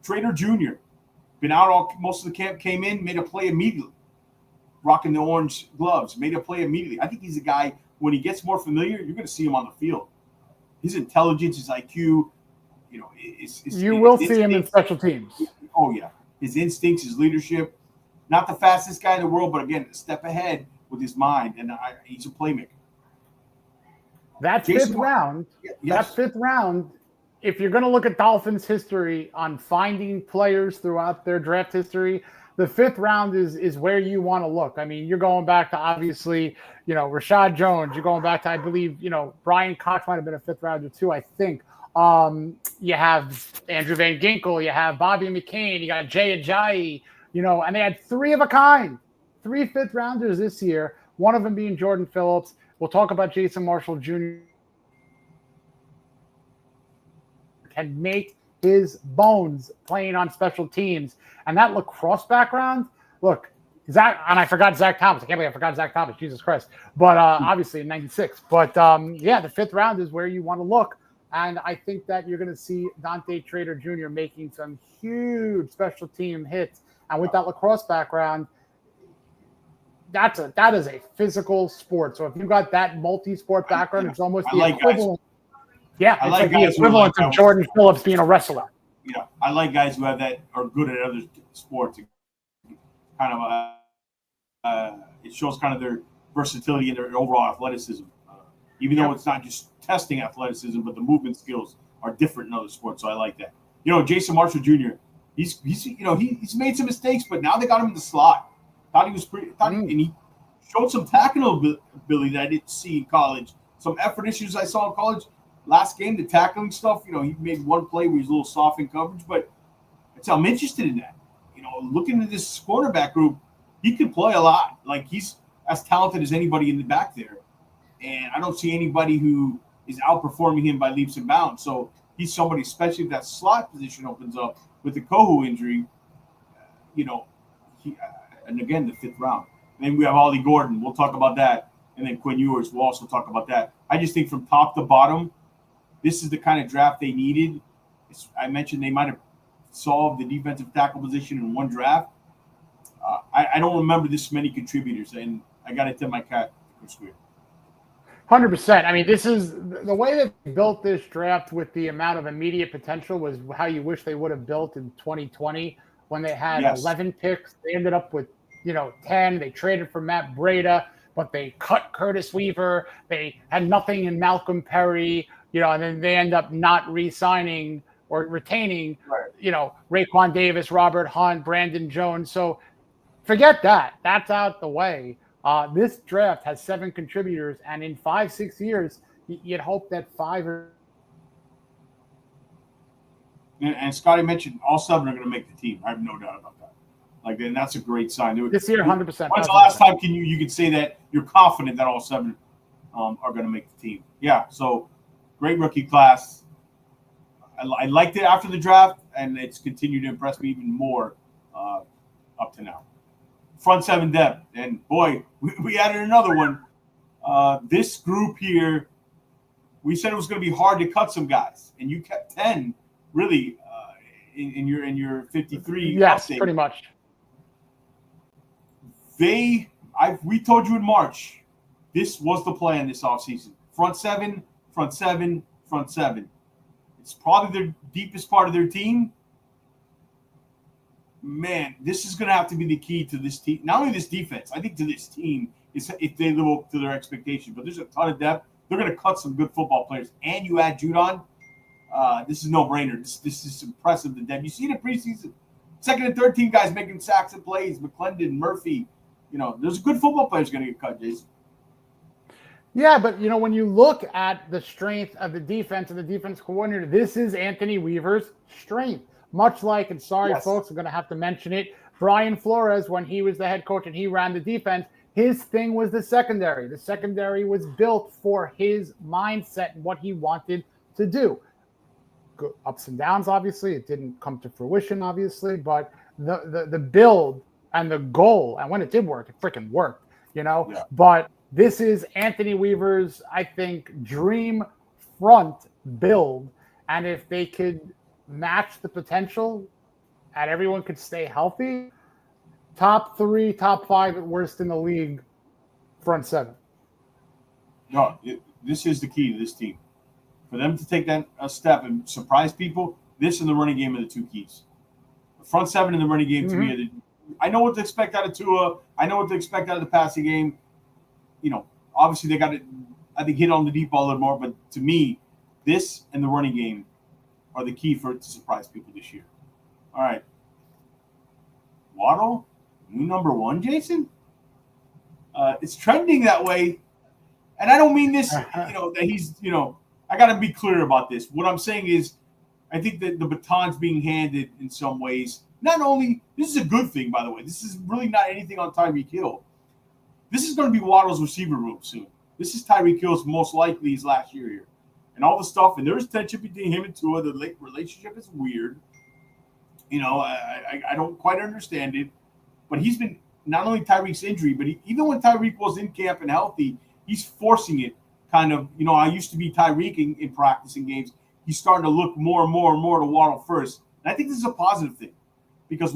Trader Jr. been out most of the camp, came in, made a play immediately. Rocking the orange gloves, made a play immediately. I think he's a guy, when he gets more familiar, you're going to see him on the field. His intelligence, his IQ, you will see him in special teams. Oh, yeah. His instincts, his leadership. Not the fastest guy in the world, but again, a step ahead with his mind, and he's a playmaker. That fifth round, if you're going to look at Dolphins history on finding players throughout their draft history, the fifth round is where you want to look. I mean, you're going back to obviously, Rashad Jones. You're going back to, I believe, Brian Cox might have been a fifth rounder too, I think. You have Andrew Van Ginkel. You have Bobby McCain. You got Jay Ajayi, and they had three of a kind, 3 fifth rounders this year, one of them being Jordan Phillips. We'll talk about Jason Marshall Jr. Can make his bones playing on special teams. And that lacrosse background, look, Zach, and I forgot Zach Thomas. I can't believe I forgot Zach Thomas. Jesus Christ. But obviously in 96. But the fifth round is where you want to look. And I think that you're going to see Dante Trader Jr. making some huge special team hits. And with that lacrosse background, that is a physical sport. So if you've got that multi-sport background, it's almost the equivalent. Yeah, it's like the equivalent of Jordan Phillips being a wrestler. Yeah, I like guys who have that are good at other sports. Kind of, it shows kind of their versatility and their overall athleticism. Even though it's not just testing athleticism, but the movement skills are different in other sports. So I like that. Jason Marshall Jr. He's made some mistakes, but now they got him in the slot. Thought he was and he showed some tackling ability that I didn't see in college. Some effort issues I saw in college. Last game, the tackling stuff, he made one play where he's a little soft in coverage, but I'm interested in that. Looking at this cornerback group, he can play a lot. Like, he's as talented as anybody in the back there. And I don't see anybody who is outperforming him by leaps and bounds. So he's somebody, especially if that slot position opens up with the Kohu injury, and again, the fifth round. And then we have Ollie Gordon. We'll talk about that. And then Quinn Ewers, we'll also talk about that. I just think from top to bottom, this is the kind of draft they needed. I mentioned they might have solved the defensive tackle position in one draft. I don't remember this many contributors, and I got to tip my cap to Chris Greer. 100%. I mean, this is the way that they built this draft with the amount of immediate potential was how you wish they would have built in 2020 when they had 11 picks. They ended up with 10. They traded for Matt Breida, but they cut Curtis Weaver. They had nothing in Malcolm Perry. And then they end up not re-signing or retaining, Raekwon Davis, Robert Hunt, Brandon Jones. So forget that. That's out the way. This draft has 7 contributors, and in 5-6 years, you'd hope that 5 are. And Scotty mentioned all 7 are going to make the team. I have no doubt about that. And that's a great sign. This year, 100%. When's the last time you can say that you're confident that all 7 are going to make the team? Yeah, so great rookie class. I liked it after the draft, and it's continued to impress me even more up to now. Front 7 depth, and boy, we added another one. This group here, we said it was going to be hard to cut some guys, and you kept 10 really in your 53. Yes, update. Pretty much. We told you in March, this was the plan this offseason. Front 7, front 7, front 7. It's probably the deepest part of their team. Man, this is going to have to be the key to this team. Not only this defense, I think to this team, is if they live up to their expectations. But there's a ton of depth. They're going to cut some good football players. And you add Judon. This is no-brainer. This is impressive, the depth. You see it in preseason. Second and third team guys making sacks and plays. McClendon, Murphy. There's good football players going to get cut, Jason. Yeah, but, when you look at the strength of the defense and the defense coordinator, this is Anthony Weaver's strength. Much like, and sorry, folks, I'm going to have to mention it, Brian Flores, when he was the head coach and he ran the defense, his thing was the secondary. The secondary was built for his mindset and what he wanted to do. Ups and downs, obviously. It didn't come to fruition, obviously, but the build and the goal, and when it did work, it freaking worked, Yeah. But this is Anthony Weaver's, I think, dream front build. And if they could match the potential and everyone could stay healthy, top 3, top 5 at worst in the league, front 7. No, this is the key to this team. For them to take that a step and surprise people, this and the running game are the 2 keys. The front 7 and the running game to me I know what to expect out of Tua. I know what to expect out of the passing game. Obviously they got to, I think, hit on the deep ball a little more. But to me, this and the running game are the key for it to surprise people this year. All right. Waddle, new number 1, Jason? It's trending that way. And I don't mean this, that he's, I got to be clear about this. What I'm saying is I think that the baton's being handed in some ways. Not only, this is a good thing, by the way. This is really not anything on Tyreek Hill. This is going to be Waddle's receiver room soon. This is Tyreek Hill's most likely his last year here. And all the stuff, and there's tension between him and Tua. The relationship is weird. I don't quite understand it. But he's been, not only Tyreek's injury, but even when Tyreek was in camp and healthy, he's forcing it kind of. I used to be Tyreek in practicing games. He's starting to look more and more and more to Waddle first. And I think this is a positive thing. Because,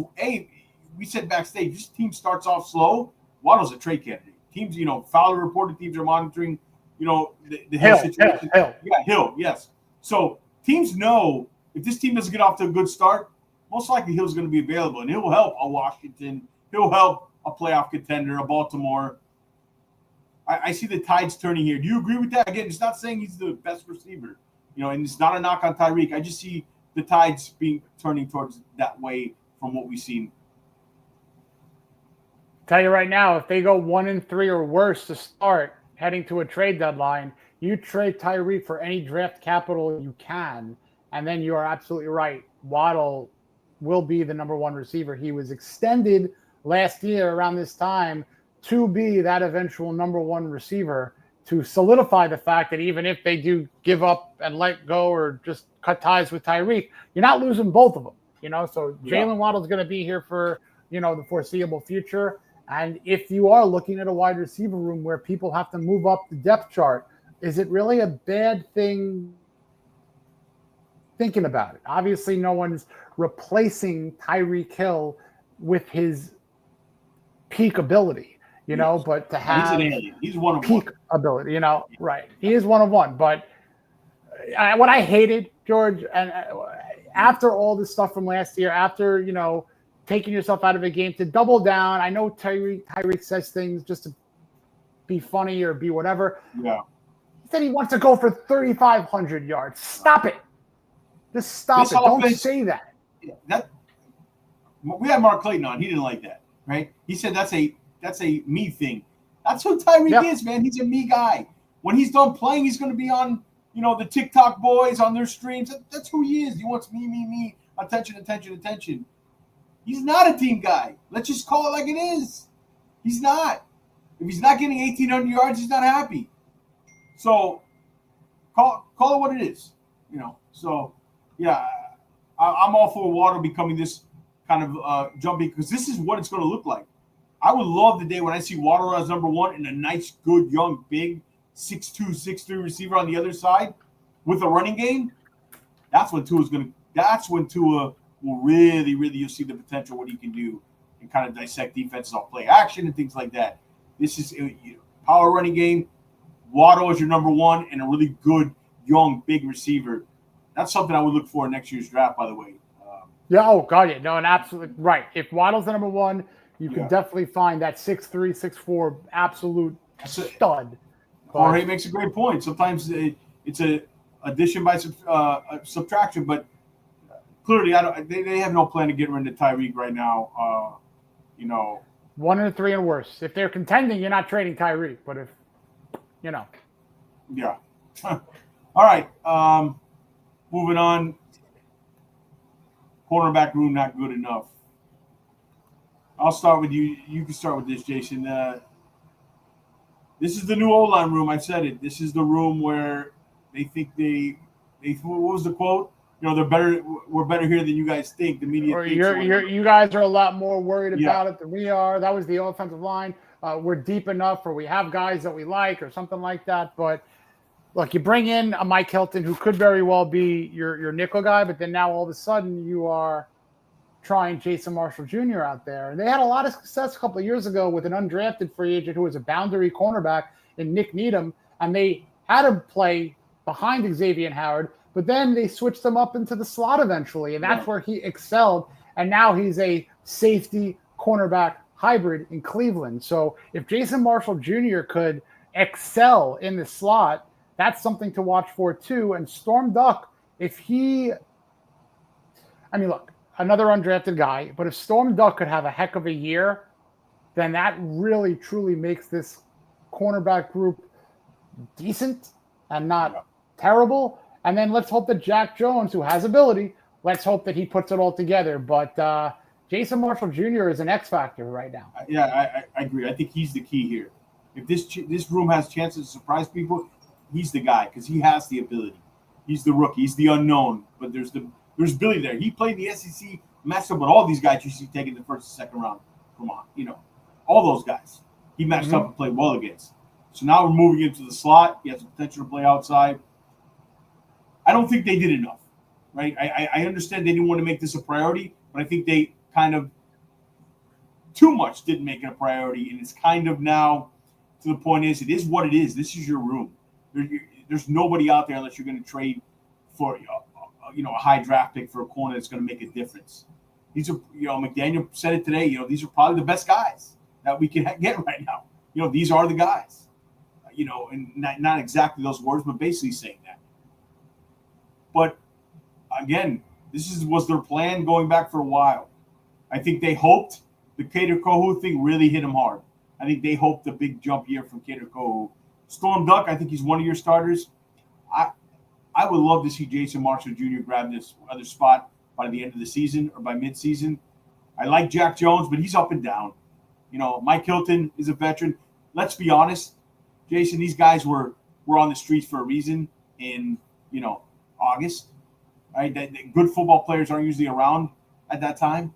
we said backstage, this team starts off slow. Waddle's a trade candidate. Teams, Fowler reported teams are monitoring, the Hill situation. Hill. Yeah, Hill, yes. So teams know if this team doesn't get off to a good start, most likely Hill's going to be available. And he'll help a Washington. He'll help a playoff contender, a Baltimore. I see the tides turning here. Do you agree with that? Again, it's not saying he's the best receiver, and it's not a knock on Tyreek. I just see the tides turning towards that way from what we've seen. Tell you right now, if they go 1-3 or worse to start heading to a trade deadline, you trade Tyreek for any draft capital you can, and then you are absolutely right. Waddle will be the number 1 receiver. He was extended last year around this time to be that eventual number 1 receiver, to solidify the fact that even if they do give up and let go or just cut ties with Tyreek, you're not losing both of them. So Jalen Waddle's going to be here for, the foreseeable future. And if you are looking at a wide receiver room where people have to move up the depth chart, is it really a bad thing thinking about it? Obviously, no one's replacing Tyreek Hill with his peak ability, but to have he's an alien. He's one of peak ability, right. He is one of one. But what I hated, George, and after all this stuff from last year, after, taking yourself out of a game, to double down. I know Tyreek says things just to be funny or be whatever. Yeah. He said he wants to go for 3,500 yards. Stop it. Just stop it. Don't say that. We had Mark Clayton on. He didn't like that, right? He said that's a me thing. That's who Tyreek is, man. He's a me guy. When he's done playing, he's going to be on, the TikTok boys on their streams. That's who he is. He wants me, attention. He's not a team guy. Let's just call it like it is. He's not. If he's not getting 1,800 yards, he's not happy. So call it what it is. So, yeah, I'm all for Waddle becoming this kind of jumping, because this is what it's going to look like. I would love the day when I see Waddle as number 1 and a nice, good, young, big 6'2", 6'3" receiver on the other side with a running game. That's when Tua will really, you'll see the potential, what he can do, and kind of dissect defenses off play action and things like that. This is power running game. Waddle is your number 1 and a really good, young, big receiver. That's something I would look for in next year's draft, by the way. And absolutely right. If Waddle's the number 1, you can definitely find that 6'3", 6'4", absolute stud. Jorge makes a great point. Sometimes it's a addition by subtraction, but clearly, they have no plan to get rid of Tyreek right now. 1-3 and worse. If they're contending, you're not trading Tyreek. But if, Yeah. All right. Moving on. Cornerback room not good enough. I'll start with you. You can start with this, Jason. This is the new O-line room. I said it. This is the room where they think they what was the quote? They're better. We're better here than you guys think. The media thinks. You guys are a lot more worried about it than we are. That was the offensive line. We're deep enough, or we have guys that we like, or something like that. But look, you bring in a Mike Hilton who could very well be your nickel guy, but then now all of a sudden you are trying Jason Marshall Jr. out there. And they had a lot of success a couple of years ago with an undrafted free agent who was a boundary cornerback in Nick Needham, and they had him play behind Xavier Howard, but then they switched him up into the slot eventually, and that's where he excelled. And now he's a safety cornerback hybrid in Cleveland. So if Jason Marshall Jr. could excel in the slot, that's something to watch for too. And Storm Duck, look, another undrafted guy, but if Storm Duck could have a heck of a year, then that really truly makes this cornerback group decent and not terrible. And then let's hope that Jack Jones, who has ability, let's hope that he puts it all together. But Jason Marshall Jr. is an X factor right now. Yeah, I agree. I think he's the key here. If this room has chances to surprise people, he's the guy because he has the ability. He's the rookie. He's the unknown. But there's Billy there. He played the SEC, matched up with all these guys you see taking the first and second round. Come on, all those guys. He matched up and played well against. So now we're moving into the slot. He has the potential to play outside. I don't think they did enough, right? I understand they didn't want to make this a priority, but I think they kind of too much didn't make it a priority, and it's kind of now to the point it is what it is. This is your room. There's nobody out there unless you're going to trade for a high draft pick for a corner that's going to make a difference. These are, McDaniel said it today. These are probably the best guys that we can get right now. These are the guys. And not exactly those words, but basically saying that. But again, this was their plan going back for a while. I think they hoped the Kader Kohu thing really hit them hard. I think they hoped the big jump year from Kader Kohu. Storm Duck, I think he's one of your starters. I would love to see Jason Marshall Jr. grab this other spot by the end of the season or by midseason. I like Jack Jones, but he's up and down. Mike Hilton is a veteran. Let's be honest, Jason, these guys were on the streets for a reason in, August. Right? Good football players aren't usually around at that time.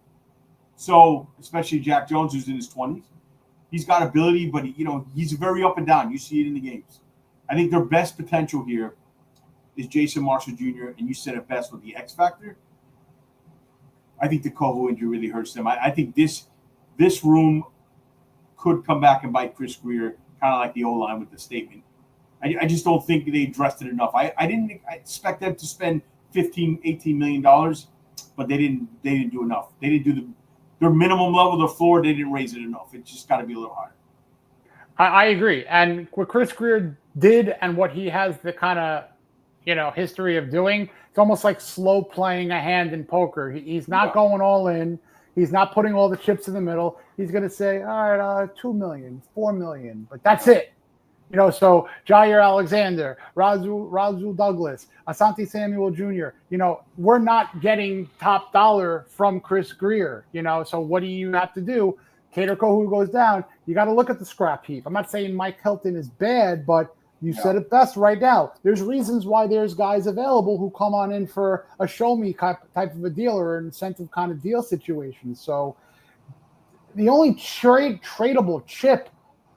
So, especially Jack Jones, who's in his 20s. He's got ability, but, he's very up and down. You see it in the games. I think their best potential here is Jason Marshall Jr., and you said it best with the X factor. I think the Kohu injury really hurts them. I think this room could come back and bite Chris Grier, kind of like the O-line with the statement. I just don't think they addressed it enough. I didn't expect them to spend $15, $18 million, but they didn't do enough. They didn't do their minimum level, their floor, they didn't raise it enough. It just got to be a little higher. I agree. And what Chris Grier did and what he has the kind of, history of doing, it's almost like slow playing a hand in poker. He's not going all in. He's not putting all the chips in the middle. He's going to say, all right, $2 million, $4 million, but that's it. So Jair Alexander, Rasul Douglas, Asante Samuel Jr., we're not getting top dollar from Chris Grier, so what do you have to do? Kader Kohu goes down. You got to look at the scrap heap. I'm not saying Mike Hilton is bad, but you said it best right now. There's reasons why there's guys available who come on in for a show me type of a deal or an incentive kind of deal situation. So the only tradable chip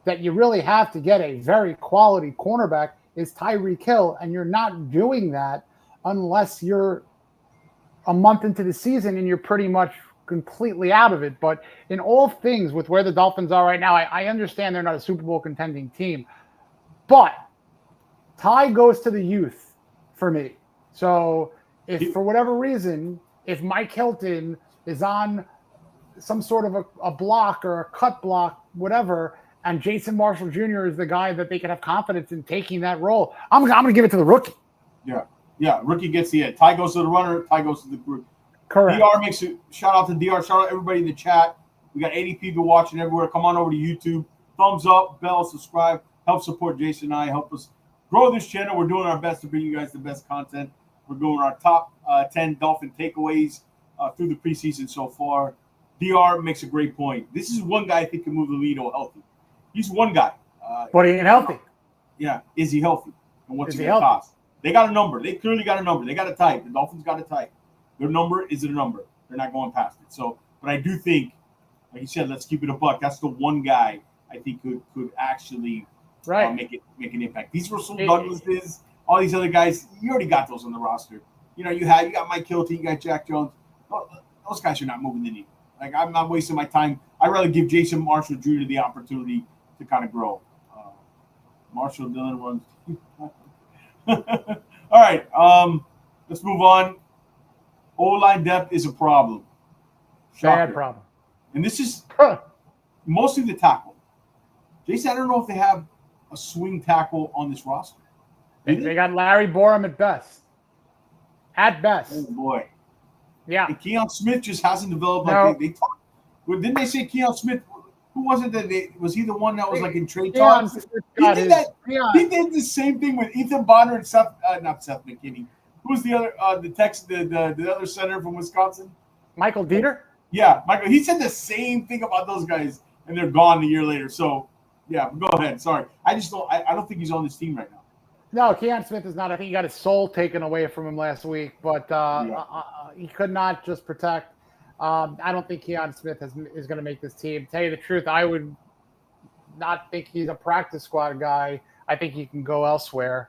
that you really have to get a very quality cornerback is Tyreek Hill, and you're not doing that unless you're a month into the season and you're pretty much completely out of it. But in all things, with where the Dolphins are right now, I understand they're not a Super Bowl contending team, but Ty goes to the youth for me. So if for whatever reason, if Mike Hilton is on some sort of a block or a cut block, whatever, and Jason Marshall Jr. is the guy that they can have confidence in taking that role, I'm going to give it to the rookie. Yeah. Rookie gets the edge. Ty goes to the runner. Ty goes to the group. Correct. DR makes it. Shout out to DR. Shout out everybody in the chat. We got 80 people watching everywhere. Come on over to YouTube. Thumbs up, bell, subscribe. Help support Jason and I. Help us grow this channel. We're doing our best to bring you guys the best content. We're doing our top 10 Dolphin takeaways through the preseason so far. DR makes a great point. This is one guy I think can move the needle healthy. He's one guy. But he ain't healthy. Yeah, is he healthy? And what's Is he he going to healthy? cost? They got a number. They clearly got a number. They got a type. The Dolphins got a type. Their number is a number. They're not going past it. So, but I do think, like you said, let's keep it a buck. That's the one guy I think could actually make an impact. These Russell Douglases, all these other guys, you already got those on the roster. You got Mike Hilty, you got Jack Jones. Those guys are not moving the needle. Like, I'm not wasting my time. I'd rather give Jason Marshall Jr. the opportunity to kind of grow. Marshall Dillon runs. All right, let's move on. O-line depth is a problem. Shocker. Bad problem. And this is mostly the tackle. Jason, I don't know if they have a swing tackle on this roster. They got Larry Borum at best. At best. Oh, boy. Yeah. And Keon Smith just hasn't developed No. like they talked. Well, didn't they say Keon Smith? Who was it that was he the one that was like in trade Keon talks? Smith He got did his- that. Keon. He did the same thing with Ethan Bonner and not Seth McKinney. Who's the other the other center from Wisconsin? Michael Dieter? Yeah, Michael. He said the same thing about those guys, and they're gone a year later. So, yeah, go ahead. Sorry, I just don't. I don't think he's on this team right now. No, Keon Smith is not. I think he got his soul taken away from him last week, but he could not just protect. I don't think Keon Smith is going to make this team. To tell you the truth, I would not think he's a practice squad guy. I think he can go elsewhere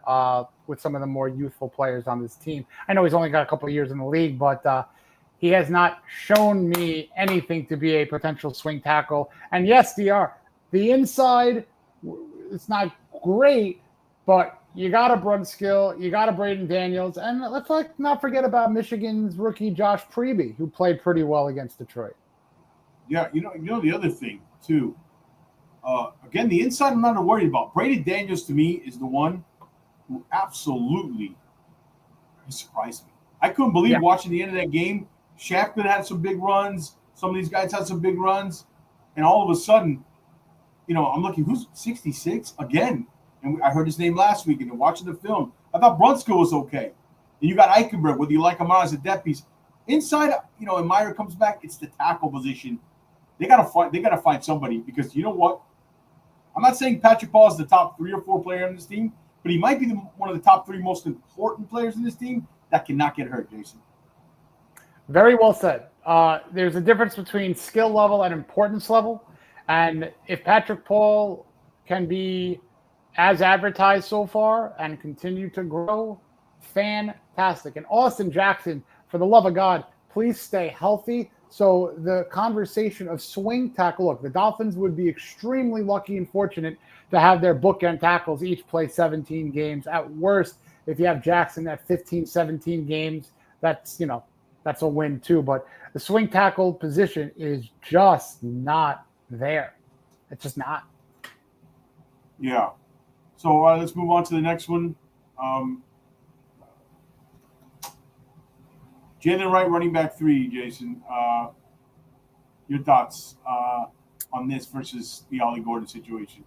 with some of the more youthful players on this team. I know he's only got a couple of years in the league, but he has not shown me anything to be a potential swing tackle. And yes, the inside, it's not great, but you got a Brunskill, you got a Braden Daniels, and let's not forget about Michigan's rookie Josh Preby, who played pretty well against Detroit. Yeah, you know the other thing too. Again, the inside I'm not worried about. Braden Daniels to me is the one who absolutely surprised me. I couldn't believe watching the end of that game. Shapman had some big runs. Some of these guys had some big runs, and all of a sudden, I'm looking. Who's 66 again? And I heard his name last week, and watching the film, I thought Brunskill was okay. And you got Eichenberg, whether you like him or not, as a depth piece. Inside, and Meyer comes back, it's the tackle position. They gotta find somebody, because you know what? I'm not saying Patrick Paul is the top 3 or 4 player on this team, but he might be one of the top 3 most important players in this team that cannot get hurt, Jason. Very well said. There's a difference between skill level and importance level. And if Patrick Paul can be as advertised so far and continue to grow, fantastic. And Austin Jackson, for the love of God, please stay healthy. So the conversation of swing tackle, look, the Dolphins would be extremely lucky and fortunate to have their bookend tackles each play 17 games. At worst, if you have Jackson at 15, 17 games, that's a win too. But the swing tackle position is just not there. It's just not. Yeah. So let's move on to the next one. Jalen Wright, running back 3, Jason. Your thoughts on this versus the Ollie Gordon situation?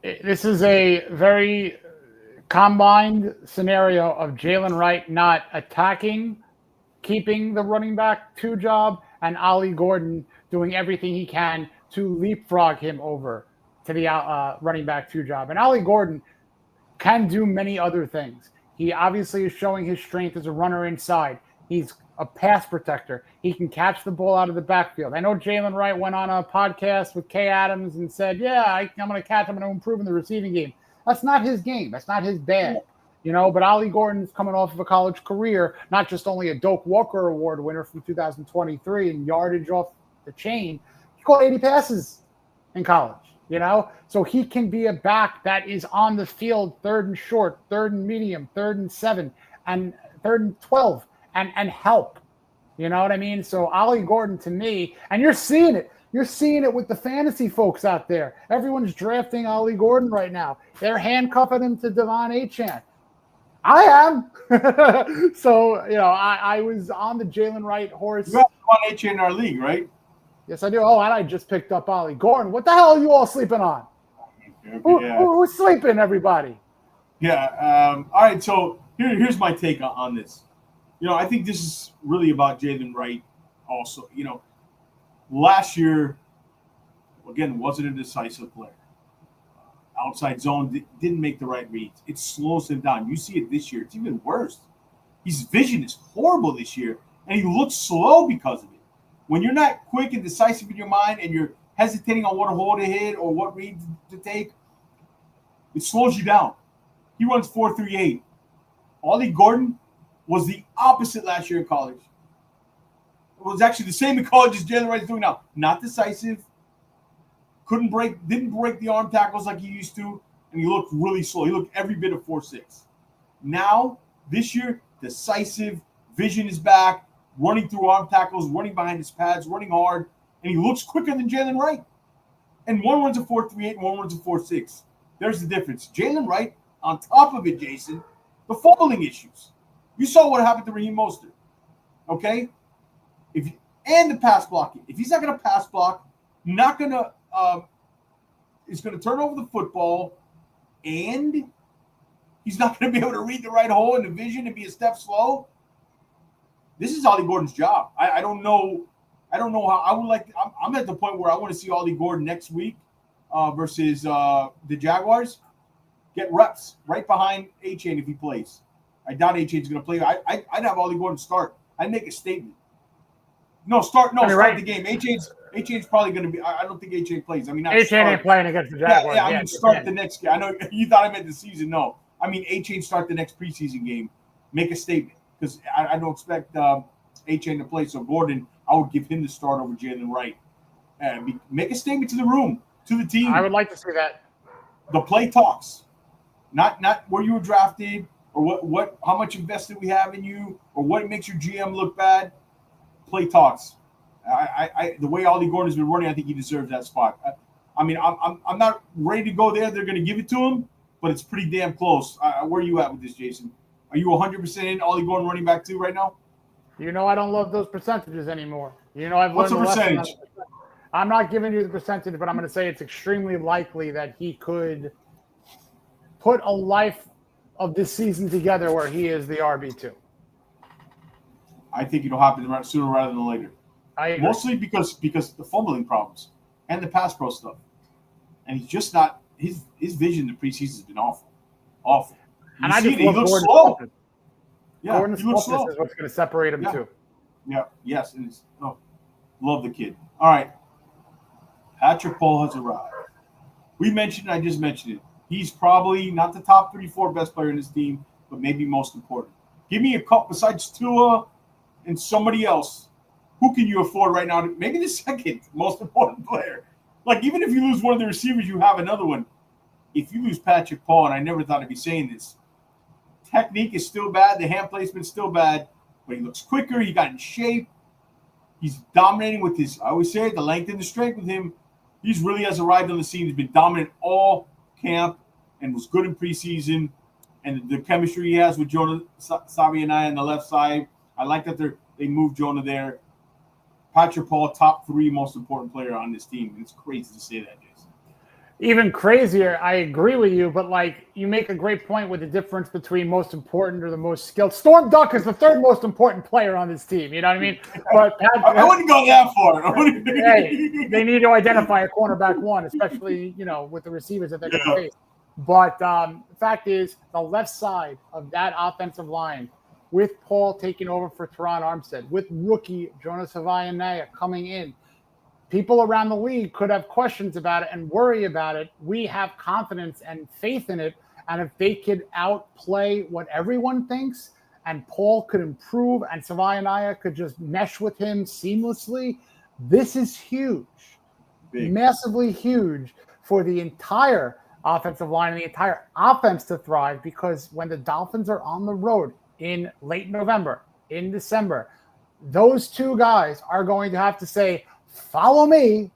This is a very combined scenario of Jalen Wright not attacking, keeping the running back 2 job, and Ollie Gordon doing everything he can to leapfrog him over to the running back 2 job. And Ollie Gordon can do many other things. He obviously is showing his strength as a runner inside. He's a pass protector. He can catch the ball out of the backfield. I know Jalen Wright went on a podcast with Kay Adams and said, I'm going to catch him. I'm going to improve in the receiving game. That's not his game. That's not his bag. But Ollie Gordon's coming off of a college career, not just only a Doak Walker Award winner from 2023 and yardage off the chain. He caught 80 passes in college, So he can be a back that is on the field 3rd and short, 3rd and medium, 3rd and 7, and 3rd and 12. And help. You know what I mean? So Ollie Gordon to me, and you're seeing it. You're seeing it with the fantasy folks out there. Everyone's drafting Ollie Gordon right now. They're handcuffing him to Devon Achane. I am. So, I was on the Jalen Wright horse. You got Devon Achane in our league, right? Yes, I do. Oh, and I just picked up Ollie Gordon. What the hell are you all sleeping on? Who's sleeping, everybody? Yeah. All right, so here's my take on this. I think this is really about Jalen Wright also. last year, again, wasn't a decisive player. Outside zone didn't make the right reads. It slows him down. You see it this year. It's even worse. His vision is horrible this year, and he looks slow because of it. When you're not quick and decisive in your mind and you're hesitating on what hole to hit or what read to take, it slows you down. He runs 4.38. Ollie Gordon was the opposite last year in college. It was actually the same in college as Jalen Wright is doing now. Not decisive. Didn't break the arm tackles like he used to, and he looked really slow. He looked every bit of 4.6. Now, this year, decisive, vision is back, running through arm tackles, running behind his pads, running hard, and he looks quicker than Jalen Wright. And one runs a 4.38 and one runs a 4.6. There's the difference. Jalen Wright, on top of it, Jason, the fumbling issues. You saw what happened to Raheem Mostert, okay? And the pass blocking. If he's not going to pass block, he's going to turn over the football, and he's not going to be able to read the right hole in the vision and be a step slow. This is Ollie Gordon's job. I don't know how I would like. I'm at the point where I want to see Ollie Gordon next week versus the Jaguars. Get reps right behind A-Chain if he plays. I doubt A-Chain's going to play. I'd have Ollie Gordon start. I'd make a statement. Start the game. A-Chain's probably going to be. I don't think A-Chain plays. I mean, A-Chain ain't playing against the Jaguars. Yeah, I mean, start the next game. I know you thought I meant the season. No, I mean A-Chain start the next preseason game. Make a statement because I don't expect A-Chain to play. So Gordon, I would give him the start over Jalen Wright. Make a statement to the room, to the team. I would like to see that. The play talks, not where you were drafted or what how much invested we have in you or what makes your GM look bad. Play talks. The way Ollie Gordon has been running, I think he deserves that spot. I'm not ready to go there. They're going to give it to him, but it's pretty damn close. Where are you at with this, Jason? Are you 100% in Ollie Gordon running back too right now? I don't love those percentages anymore. I've What's learned the percentage? I'm not giving you the percentage, but I'm going to say it's extremely likely that he could put a life of this season together where he is the RB2. I think it'll happen sooner rather than later. I agree. Mostly because the fumbling problems and the pass pro stuff. And he's just not his vision in the preseason has been awful. Awful. And I just he looks Gordon's slow. Toughness. Yeah, Gordon's he looks toughness slow. is what's going to separate him too. Yeah, yes. And love the kid. All right. Patrick Paul has arrived. I just mentioned it. He's probably not the top 3-4 best player in this team, but maybe most important. Give me a couple besides Tua and somebody else. Who can you afford right now? Maybe the second most important player. Like, even if you lose one of the receivers, you have another one. If you lose Patrick Paul, and I never thought I'd be saying this, technique is still bad. The hand placement's still bad, but he looks quicker. He got in shape. He's dominating with his, I always say, the length and the strength with him. He's really has arrived on the scene. He's been dominant all camp and was good in preseason. And the chemistry he has with Jonah Savianai on the left side, I like that they moved Jonah there. Patrick Paul, top 3 most important player on this team. And it's crazy to say that, Jason. Even crazier, I agree with you, but you make a great point with the difference between most important or the most skilled. Storm Duck is the 3rd most important player on this team. You know what I mean? But I wouldn't go that far. Hey, they need to identify a cornerback 1, especially with the receivers that they're going to face. But the fact is, the left side of that offensive line, with Paul taking over for Teron Armstead, with rookie Jonas Savaianaya coming in, people around the league could have questions about it and worry about it. We have confidence and faith in it. And if they could outplay what everyone thinks and Paul could improve and Savaianaya could just mesh with him seamlessly, this is huge, massively huge for the entire offensive line and the entire offense to thrive, because when the Dolphins are on the road in late November, in December, those 2 guys are going to have to say, follow me,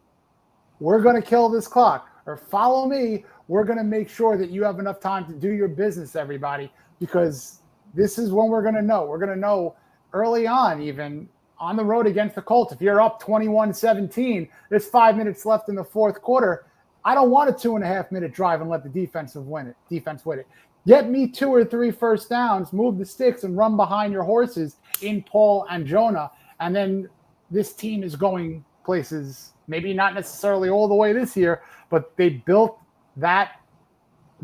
we're going to kill this clock, or follow me, we're going to make sure that you have enough time to do your business, everybody, because this is when we're going to know. We're going to know early on, even on the road against the Colts. If you're up 21-17, there's 5 minutes left in the 4th quarter. I don't want a 2.5-minute drive and let the defense win it. Get me 2 or 3 first downs, move the sticks, and run behind your horses in Paul and Jonah. And then this team is going places, maybe not necessarily all the way this year, but they built that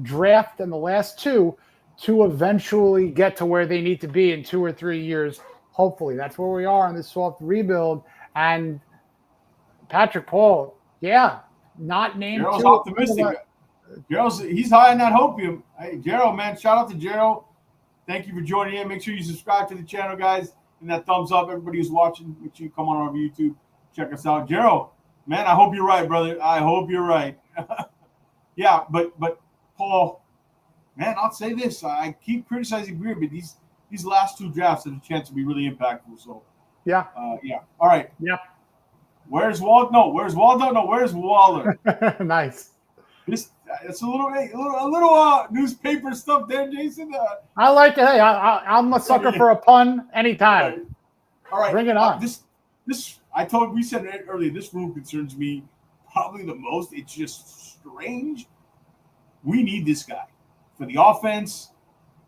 draft in the last two to eventually get to where they need to be in 2 or 3 years. Hopefully, that's where we are on this soft rebuild. And Patrick Paul, not named. Gerald's optimistic. He's high on that hopium. Hey, Gerald, man, shout out to Gerald. Thank you for joining in. Make sure you subscribe to the channel, guys, and that thumbs up. Everybody who's watching, make sure you come on our YouTube, check us out. Gerald, man, I hope you're right, brother. I hope you're right. Yeah, but Paul, man, I'll say this. I keep criticizing Greer, but these last two drafts have a chance to be really impactful. So, yeah. All right. Yep. Where's Waldo? No, where's Waldo? No, where's Waller? Nice. It's a little newspaper stuff there, Jason. I like it. Hey, I'm a sucker for a pun anytime. All right. Bring it on. We said it earlier, this room concerns me probably the most. It's just strange. We need this guy for the offense.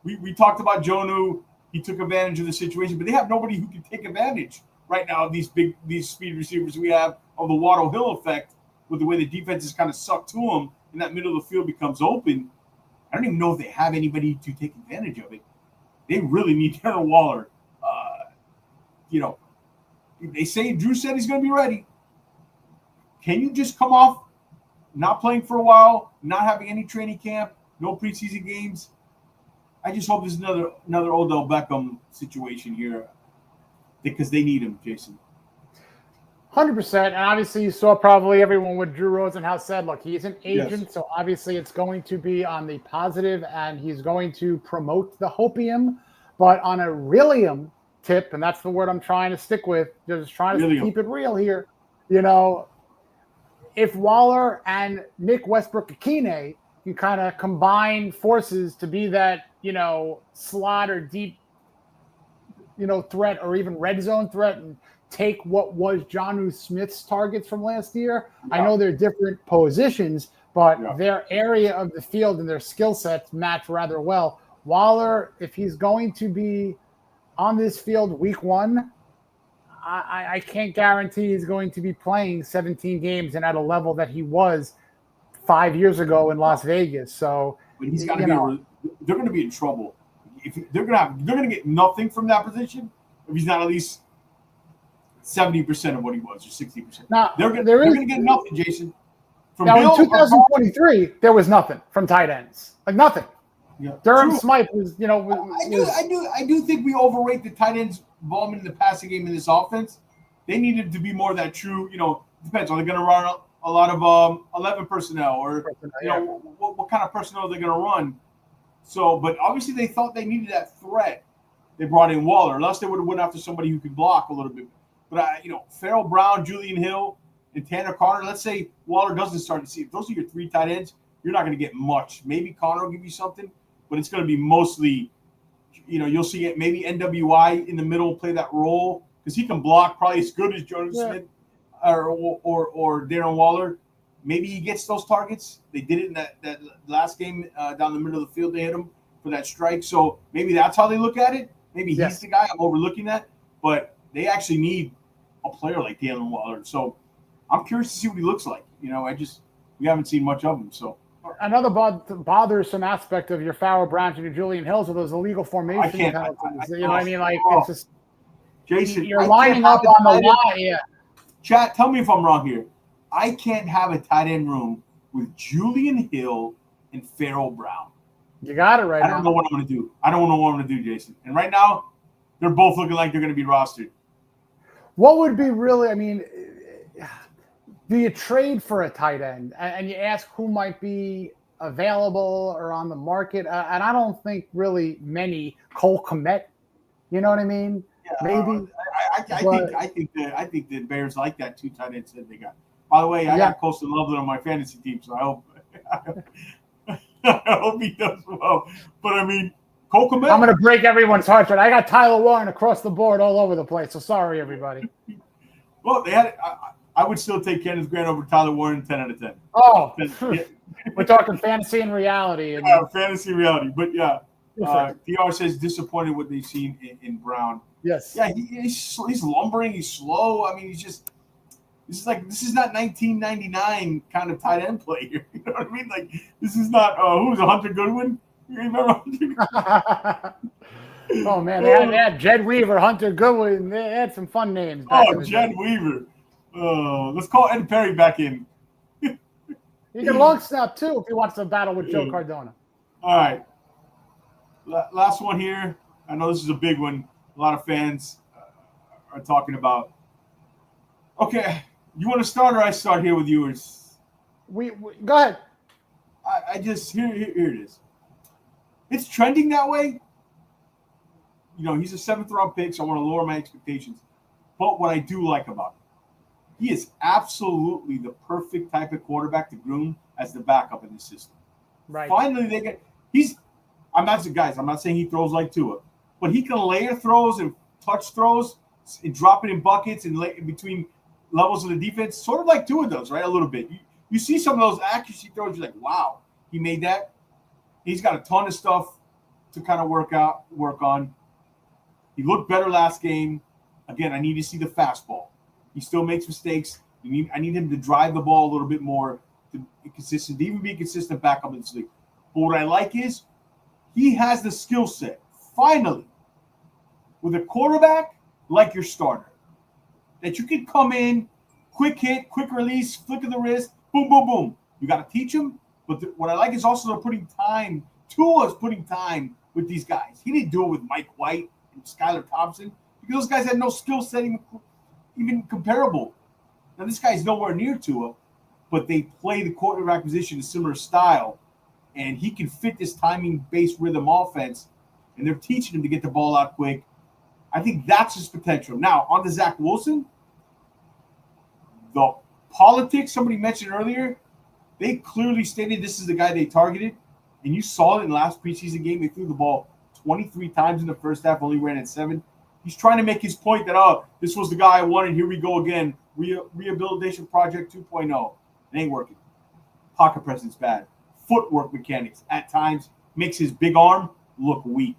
We talked about Jonnu. He took advantage of the situation, but they have nobody who can take advantage right now of these speed receivers we have, of the Waddle Hill effect, with the way the defense is kind of sucked to them and that middle of the field becomes open. I don't even know if they have anybody to take advantage of it. They really need Darren Waller. They say Drew said he's going to be ready. Can you just come off not playing for a while, not having any training camp, no preseason games? I just hope there's another Odell Beckham situation here because they need him, Jason. 100%. And obviously you saw probably everyone what Drew Rosenhaus said. Look, he's an agent, Yes. So obviously it's going to be on the positive and he's going to promote the hopium. But on a realium tip, and that's the word I'm trying to stick with, just trying to keep it real here, if Waller and Nick Westbrook-Akine can kind of combine forces to be that, slot or deep, threat or even red zone threat and take what was Jonnu Smith's targets from last year. Yeah. I know they're different positions, but their area of the field and their skill sets match rather well. Waller, if he's going to be on this field week one, I can't guarantee he's going to be playing 17 games and at a level that he was 5 years ago in Las Vegas. So but he's got to be. They're going to be in trouble. If they're going to get nothing from that position if he's not at least 70% of what he was, or 60%. Now, they're going to get nothing, Jason. Now, in 2023, there was nothing from tight ends, like nothing. Yeah, Durham Smythe was, I do think we overrate the tight ends' involvement in the passing game in this offense. They needed to be more of that true. Depends. Are they going to run a lot of 11 personnel, or what kind of personnel are they going to run? So, but obviously they thought they needed that threat. They brought in Waller, unless they would have went after somebody who could block a little bit. But Farrell Brown, Julian Hill, and Tanner Connor. Let's say Waller doesn't start to see. If those are your three tight ends, you're not going to get much. Maybe Connor will give you something, but it's going to be mostly, you'll see it. Maybe NWI in the middle play that role because he can block probably as good as Jordan Smith or Darren Waller. Maybe he gets those targets. They did it in that last game down the middle of the field. They hit him for that strike. So maybe that's how they look at it. Maybe he's the guy I'm overlooking that. But they actually need a player like Darren Waller. So I'm curious to see what he looks like. We haven't seen much of him. So another bothersome aspect of your Farrell Browns and your Julian Hills are those illegal formation penalties. It's just Jason, you're lining up on the line. Yeah. Chat, tell me if I'm wrong here. I can't have a tight end room with Julian Hill and Farrell Brown. You got it right. I don't know what I'm going to do. I don't know what I'm going to do, Jason. And right now, they're both looking like they're going to be rostered. What would be really, do you trade for a tight end and you ask who might be available or on the market? And I don't think really many. Cole Kmet, you know what I mean? Yeah, maybe. I think the Bears like that two tight ends that they got. By the way, I got Colston Loveland on my fantasy team, so I hope he does well. But Cole Kmet. I'm going to break everyone's heart, but I got Tyler Warren across the board all over the place. So sorry, everybody. Well, they had. I would still take Kenneth Grant over Tyler Warren 10 out of 10. Oh, we're talking fantasy and reality. Fantasy and reality. But DR says disappointed what they've seen in Brown. Yes. Yeah, he's lumbering. He's slow. He's just This is not 1999 kind of tight end play here. You know what I mean? Like this is not who's a Hunter Goodwin? You remember Hunter? Oh man, they had Jed Weaver, Hunter Goodwin. They had some fun names. Jed Weaver. Let's call Ed Perry back in. He can long snap too if he wants to battle with Joe Cardona. All right. Last one here. I know this is a big one. A lot of fans are talking about. Okay, you want to start or I start here with yours? We go ahead. I just here it is. It's trending that way. You know, he's a 7th round pick, so I want to lower my expectations. But what I do like about him, he is absolutely the perfect type of quarterback to groom as the backup in the system. Right. Finally, I'm not saying he throws like Tua, but he can layer throws and touch throws and drop it in buckets and in between levels of the defense, sort of like Tua does, right? A little bit. You see some of those accuracy throws, you're like, wow, he made that. He's got a ton of stuff to kind of work on. He looked better last game. Again, I need to see the fastball. He still makes mistakes. I need him to drive the ball a little bit more to be consistent, to even be a consistent backup in this league. But what I like is he has the skill set, finally, with a quarterback like your starter, that you can come in, quick hit, quick release, flick of the wrist, boom, boom, boom. You got to teach him. But what I like is also they're putting time. Tua's putting time with these guys. He didn't do it with Mike White and Skylar Thompson because those guys had no skill setting even comparable. Now, this guy's nowhere near Tua, but they play the quarterback position in a similar style, and he can fit this timing-based rhythm offense, and they're teaching him to get the ball out quick. I think that's his potential. Now, on to Zach Wilson, the politics somebody mentioned earlier, they clearly stated this is the guy they targeted, and you saw it in the last preseason game. They threw the ball 23 times in the first half, only ran at 7. He's trying to make his point that, this was the guy I wanted. Here we go again. Rehabilitation project 2.0. It ain't working. Pocket presence bad. Footwork mechanics at times makes his big arm look weak.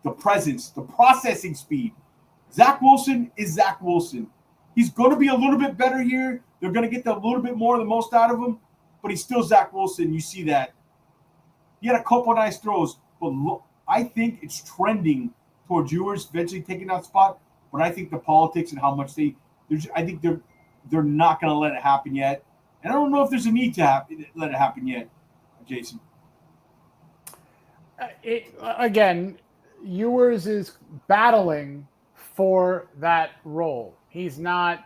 The presence, the processing speed. Zach Wilson is Zach Wilson. He's going to be a little bit better here. They're going to get a little bit more of the most out of him, but he's still Zach Wilson. You see that. He had a couple nice throws, but look, I think it's trending towards Ewers eventually taking that spot. But I think the politics and how much I think they're not going to let it happen yet. And I don't know if there's a need to let it happen yet, Jason. Again, Ewers is battling for that role. He's not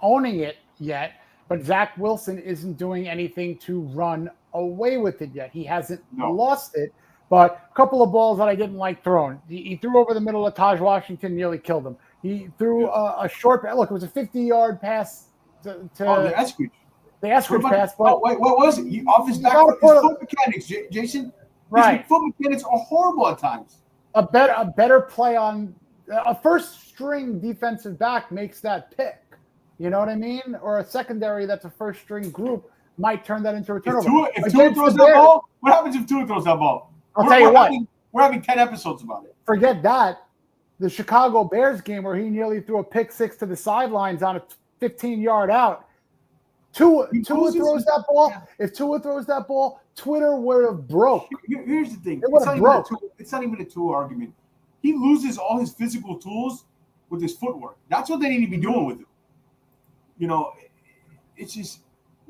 owning it yet, but Zach Wilson isn't doing anything to run away with it yet. He hasn't lost it, but a couple of balls that I didn't like thrown. He threw over the middle of Taj Washington, nearly killed him. He threw a short – look, it was a 50-yard pass to the Eskridge. The Eskridge pass. But wait, what was it? Off his back foot, his foot mechanics, Jason. Right. His foot mechanics are horrible at times. A better play on a first-string defensive back makes that pick. You know what I mean? Or a secondary that's a first-string group might turn that into a turnover. If Tua throws that ball, what happens if Tua throws that ball? I'll tell you what. We're having 10 episodes about it. Forget that. The Chicago Bears game where he nearly threw a pick six to the sidelines on a 15-yard out. Tua throws that ball. Yeah. If Tua throws that ball, Twitter would have broke. Here's the thing. It's not even a Tua argument. He loses all his physical tools with his footwork. That's what they need to be doing with him. You know, it's just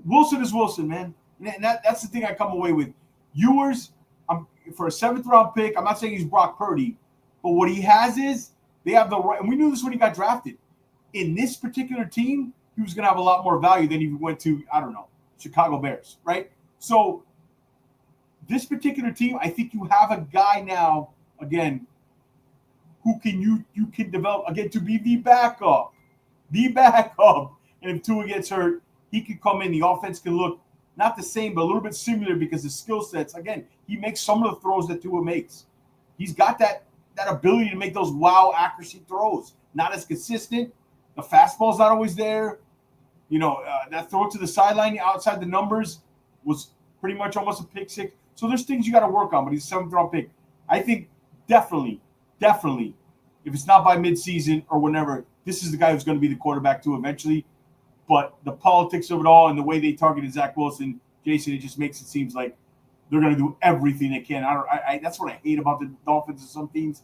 Wilson is Wilson, man. And that's the thing I come away with. Ewers, for a 7th-round pick, I'm not saying he's Brock Purdy, but what he has is they have the right. And we knew this when he got drafted. In this particular team, he was going to have a lot more value than if he went to, I don't know, Chicago Bears, right? So this particular team, I think you have a guy now, again, who you can develop, again, to be the backup. And if Tua gets hurt, he can come in. The offense can look not the same, but a little bit similar because the skill sets, again, he makes some of the throws that Tua makes. He's got that ability to make those wow accuracy throws. Not as consistent. The fastball's not always there. You know, that throw to the sideline outside the numbers was pretty much almost a pick six. So there's things you got to work on, but he's a 7th-round pick. I think definitely, if it's not by midseason or whenever, this is the guy who's going to be the quarterback too eventually. But the politics of it all and the way they targeted Zach Wilson, Jason, it just makes it seem like they're going to do everything they can. That's what I hate about the Dolphins and some teams.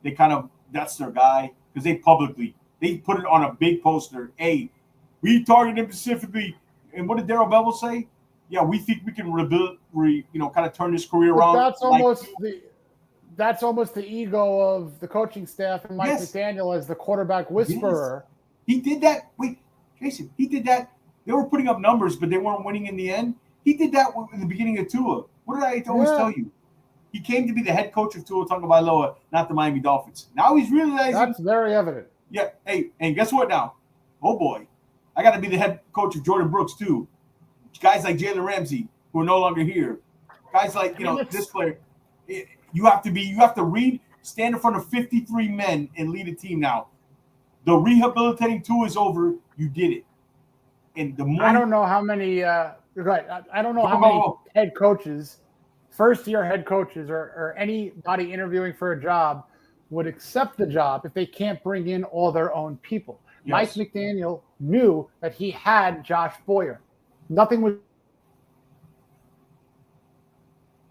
They kind of, that's their guy because they put it on a big poster. Hey, we targeted him specifically. And what did Darrell Bevell say? Yeah, we think we can kind of turn his career around. That's almost the ego of the coaching staff and Mike McDaniel as the quarterback whisperer. Yes. He did that. Wait, Jason, he did that. They were putting up numbers, but they weren't winning in the end. He did that in the beginning of Tua. What did I always tell you? He came to be the head coach of Tua Tagovailoa, not the Miami Dolphins. Now he's realizing. That's very evident. Yeah. Hey, and guess what now? Oh, boy. I got to be the head coach of Jordan Brooks, too. Guys like Jalen Ramsey, who are no longer here. Guys like, this player. You have to stand in front of 53 men and lead a team now. The rehabilitating Tua is over. You did it. And the more I don't know how many I don't know how many head coaches, first-year head coaches or anybody interviewing for a job would accept the job if they can't bring in all their own people. Yes. Mike McDaniel knew that he had Josh Boyer. Nothing was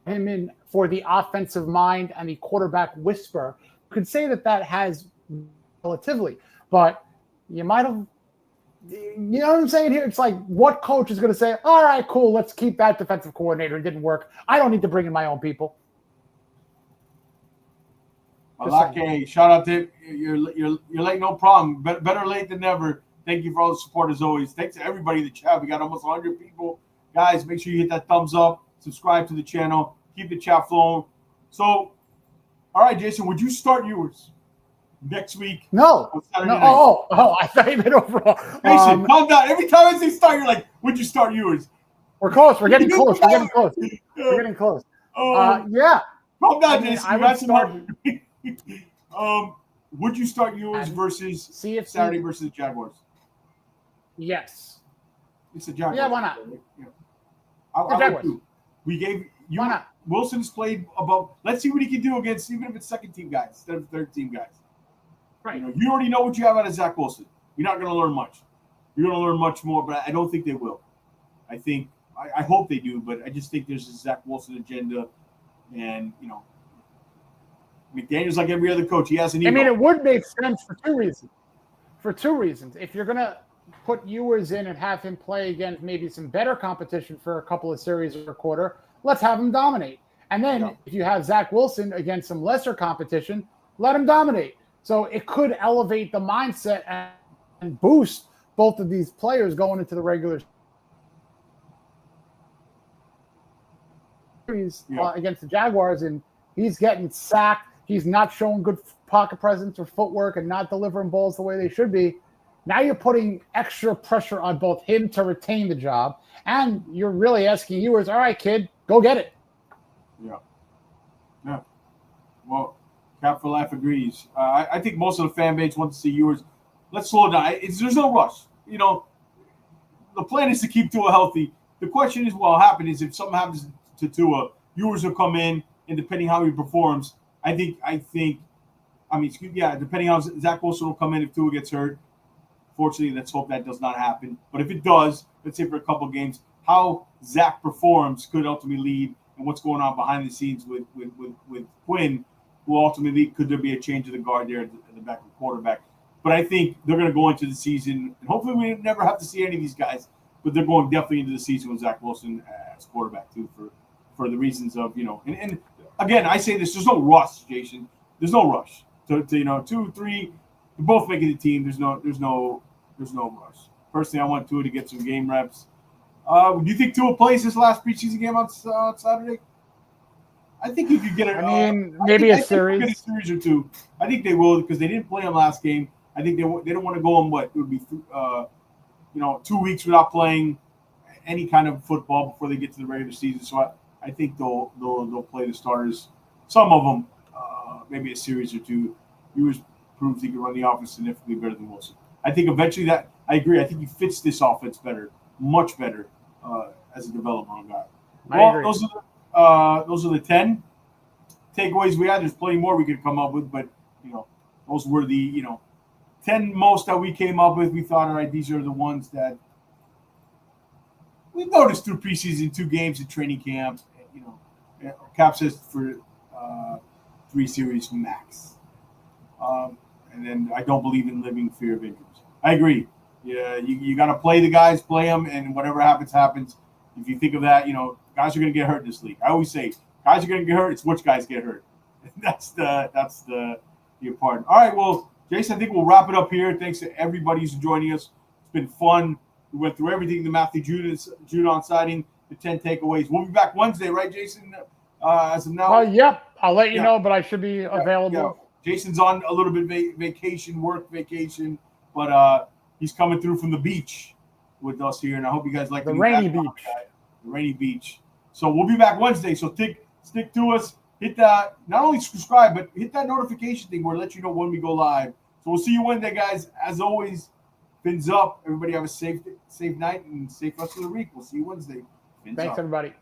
him in for the offensive mind and the quarterback whisper. You could say that has relatively, but you might have, you know what I'm saying here? It's like, what coach is going to say, all right, cool, let's keep that defensive coordinator. It didn't work. I don't need to bring in my own people. Malake, shout out to you're late, no problem. Better late than never. Thank you for all the support as always. Thanks to everybody in the chat. We got almost 100 people. Guys, make sure you hit that thumbs up, subscribe to the channel, keep the chat flowing. So, all right, Jason, would you start yours next week? No. I thought you meant overall. Jason, calm down. Every time I say start, you're like, would you start yours? We're close. We're getting close. We're getting close. Yeah. Calm down, Jason. I would start. Would you start yours versus Saturday versus the Jaguars? Yes. It's the Jaguars. Yeah, why not? I would too. We gave you. Why not? Wilson's played above. Let's see what he can do against, even if it's second-team guys instead of third-team guys. Right. You already know what you have out of Zach Wilson. You're not going to learn much. You're going to learn much more, but I don't think they will. I hope they do, but I just think there's a Zach Wilson agenda, and McDaniel's like every other coach. He has an ego. I mean, it would make sense for two reasons. If you're going to put Ewers in and have him play against maybe some better competition for a couple of series or a quarter, let's have him dominate. And then if you have Zach Wilson against some lesser competition, let him dominate. So it could elevate the mindset and boost both of these players going into the regular series against the Jaguars. And he's getting sacked. He's not showing good pocket presence or footwork and not delivering balls the way they should be. Now you're putting extra pressure on both him to retain the job, and you're really asking Ewers, all right, kid, go get it. Yeah. Well, Cap for Life agrees. I think most of the fan base wants to see Ewers. Let's slow down. There's no rush. The plan is to keep Tua healthy. The question is, what will happen is if something happens to Tua, Ewers will come in, and depending how he performs, depending how Zach Wilson will come in if Tua gets hurt. Fortunately, let's hope that does not happen. But if it does, let's say for a couple of games, how Zach performs could ultimately lead, and what's going on behind the scenes with Quinn will ultimately lead. Could there be a change of the guard there at the back of the quarterback? But I think they're going to go into the season, and hopefully we never have to see any of these guys, but they're going definitely into the season with Zach Wilson as quarterback too for the reasons of, and again, I say this, there's no rush, Jason. There's no rush to 2, 3, they're both making the team. There's no rush. Personally, I want Tua to get some game reps. Do you think Tua plays his last preseason game on Saturday? I think if you get it, maybe a series. Get a series or two. I think they will because they didn't play him last game. I think they don't want to go on what it would be, 2 weeks without playing any kind of football before they get to the regular season. So I think they'll play the starters. Some of them, maybe a series or two. Ewers proves he can run the offense significantly better than Wilson. I think eventually I agree. I think he fits this offense better, much better, as a developmental guy. Well, those are the 10 takeaways we had. There's plenty more we could come up with, but those were the 10 most that we came up with, we thought, all right, these are the ones that we noticed through preseason, 2 games in training camp. You know, Cap says for 3 series max. And then I don't believe in living fear of injuries. I agree. Yeah, you got to play the guys, play them, and whatever happens, happens. If you think of that, you know, guys are going to get hurt in this league. I always say, guys are going to get hurt. It's which guys get hurt. That's the important. All right, well, Jason, I think we'll wrap it up here. Thanks to everybody who's joining us. It's been fun. We went through everything, the Matthew Judon sighting, the 10 takeaways. We'll be back Wednesday, right, Jason? As of now? Yep. I'll let you know, but I should be available. Yeah. Jason's on a little bit work vacation, but he's coming through from the beach with us here, and I hope you guys like the rainy beach. The rainy beach. So we'll be back Wednesday. So stick to us. Hit that, not only subscribe, but hit that notification thing where it lets you know when we go live. So we'll see you Wednesday, guys. As always, fins up. Everybody have a safe night and safe rest of the week. We'll see you Wednesday. Fins Thanks, up. everybody.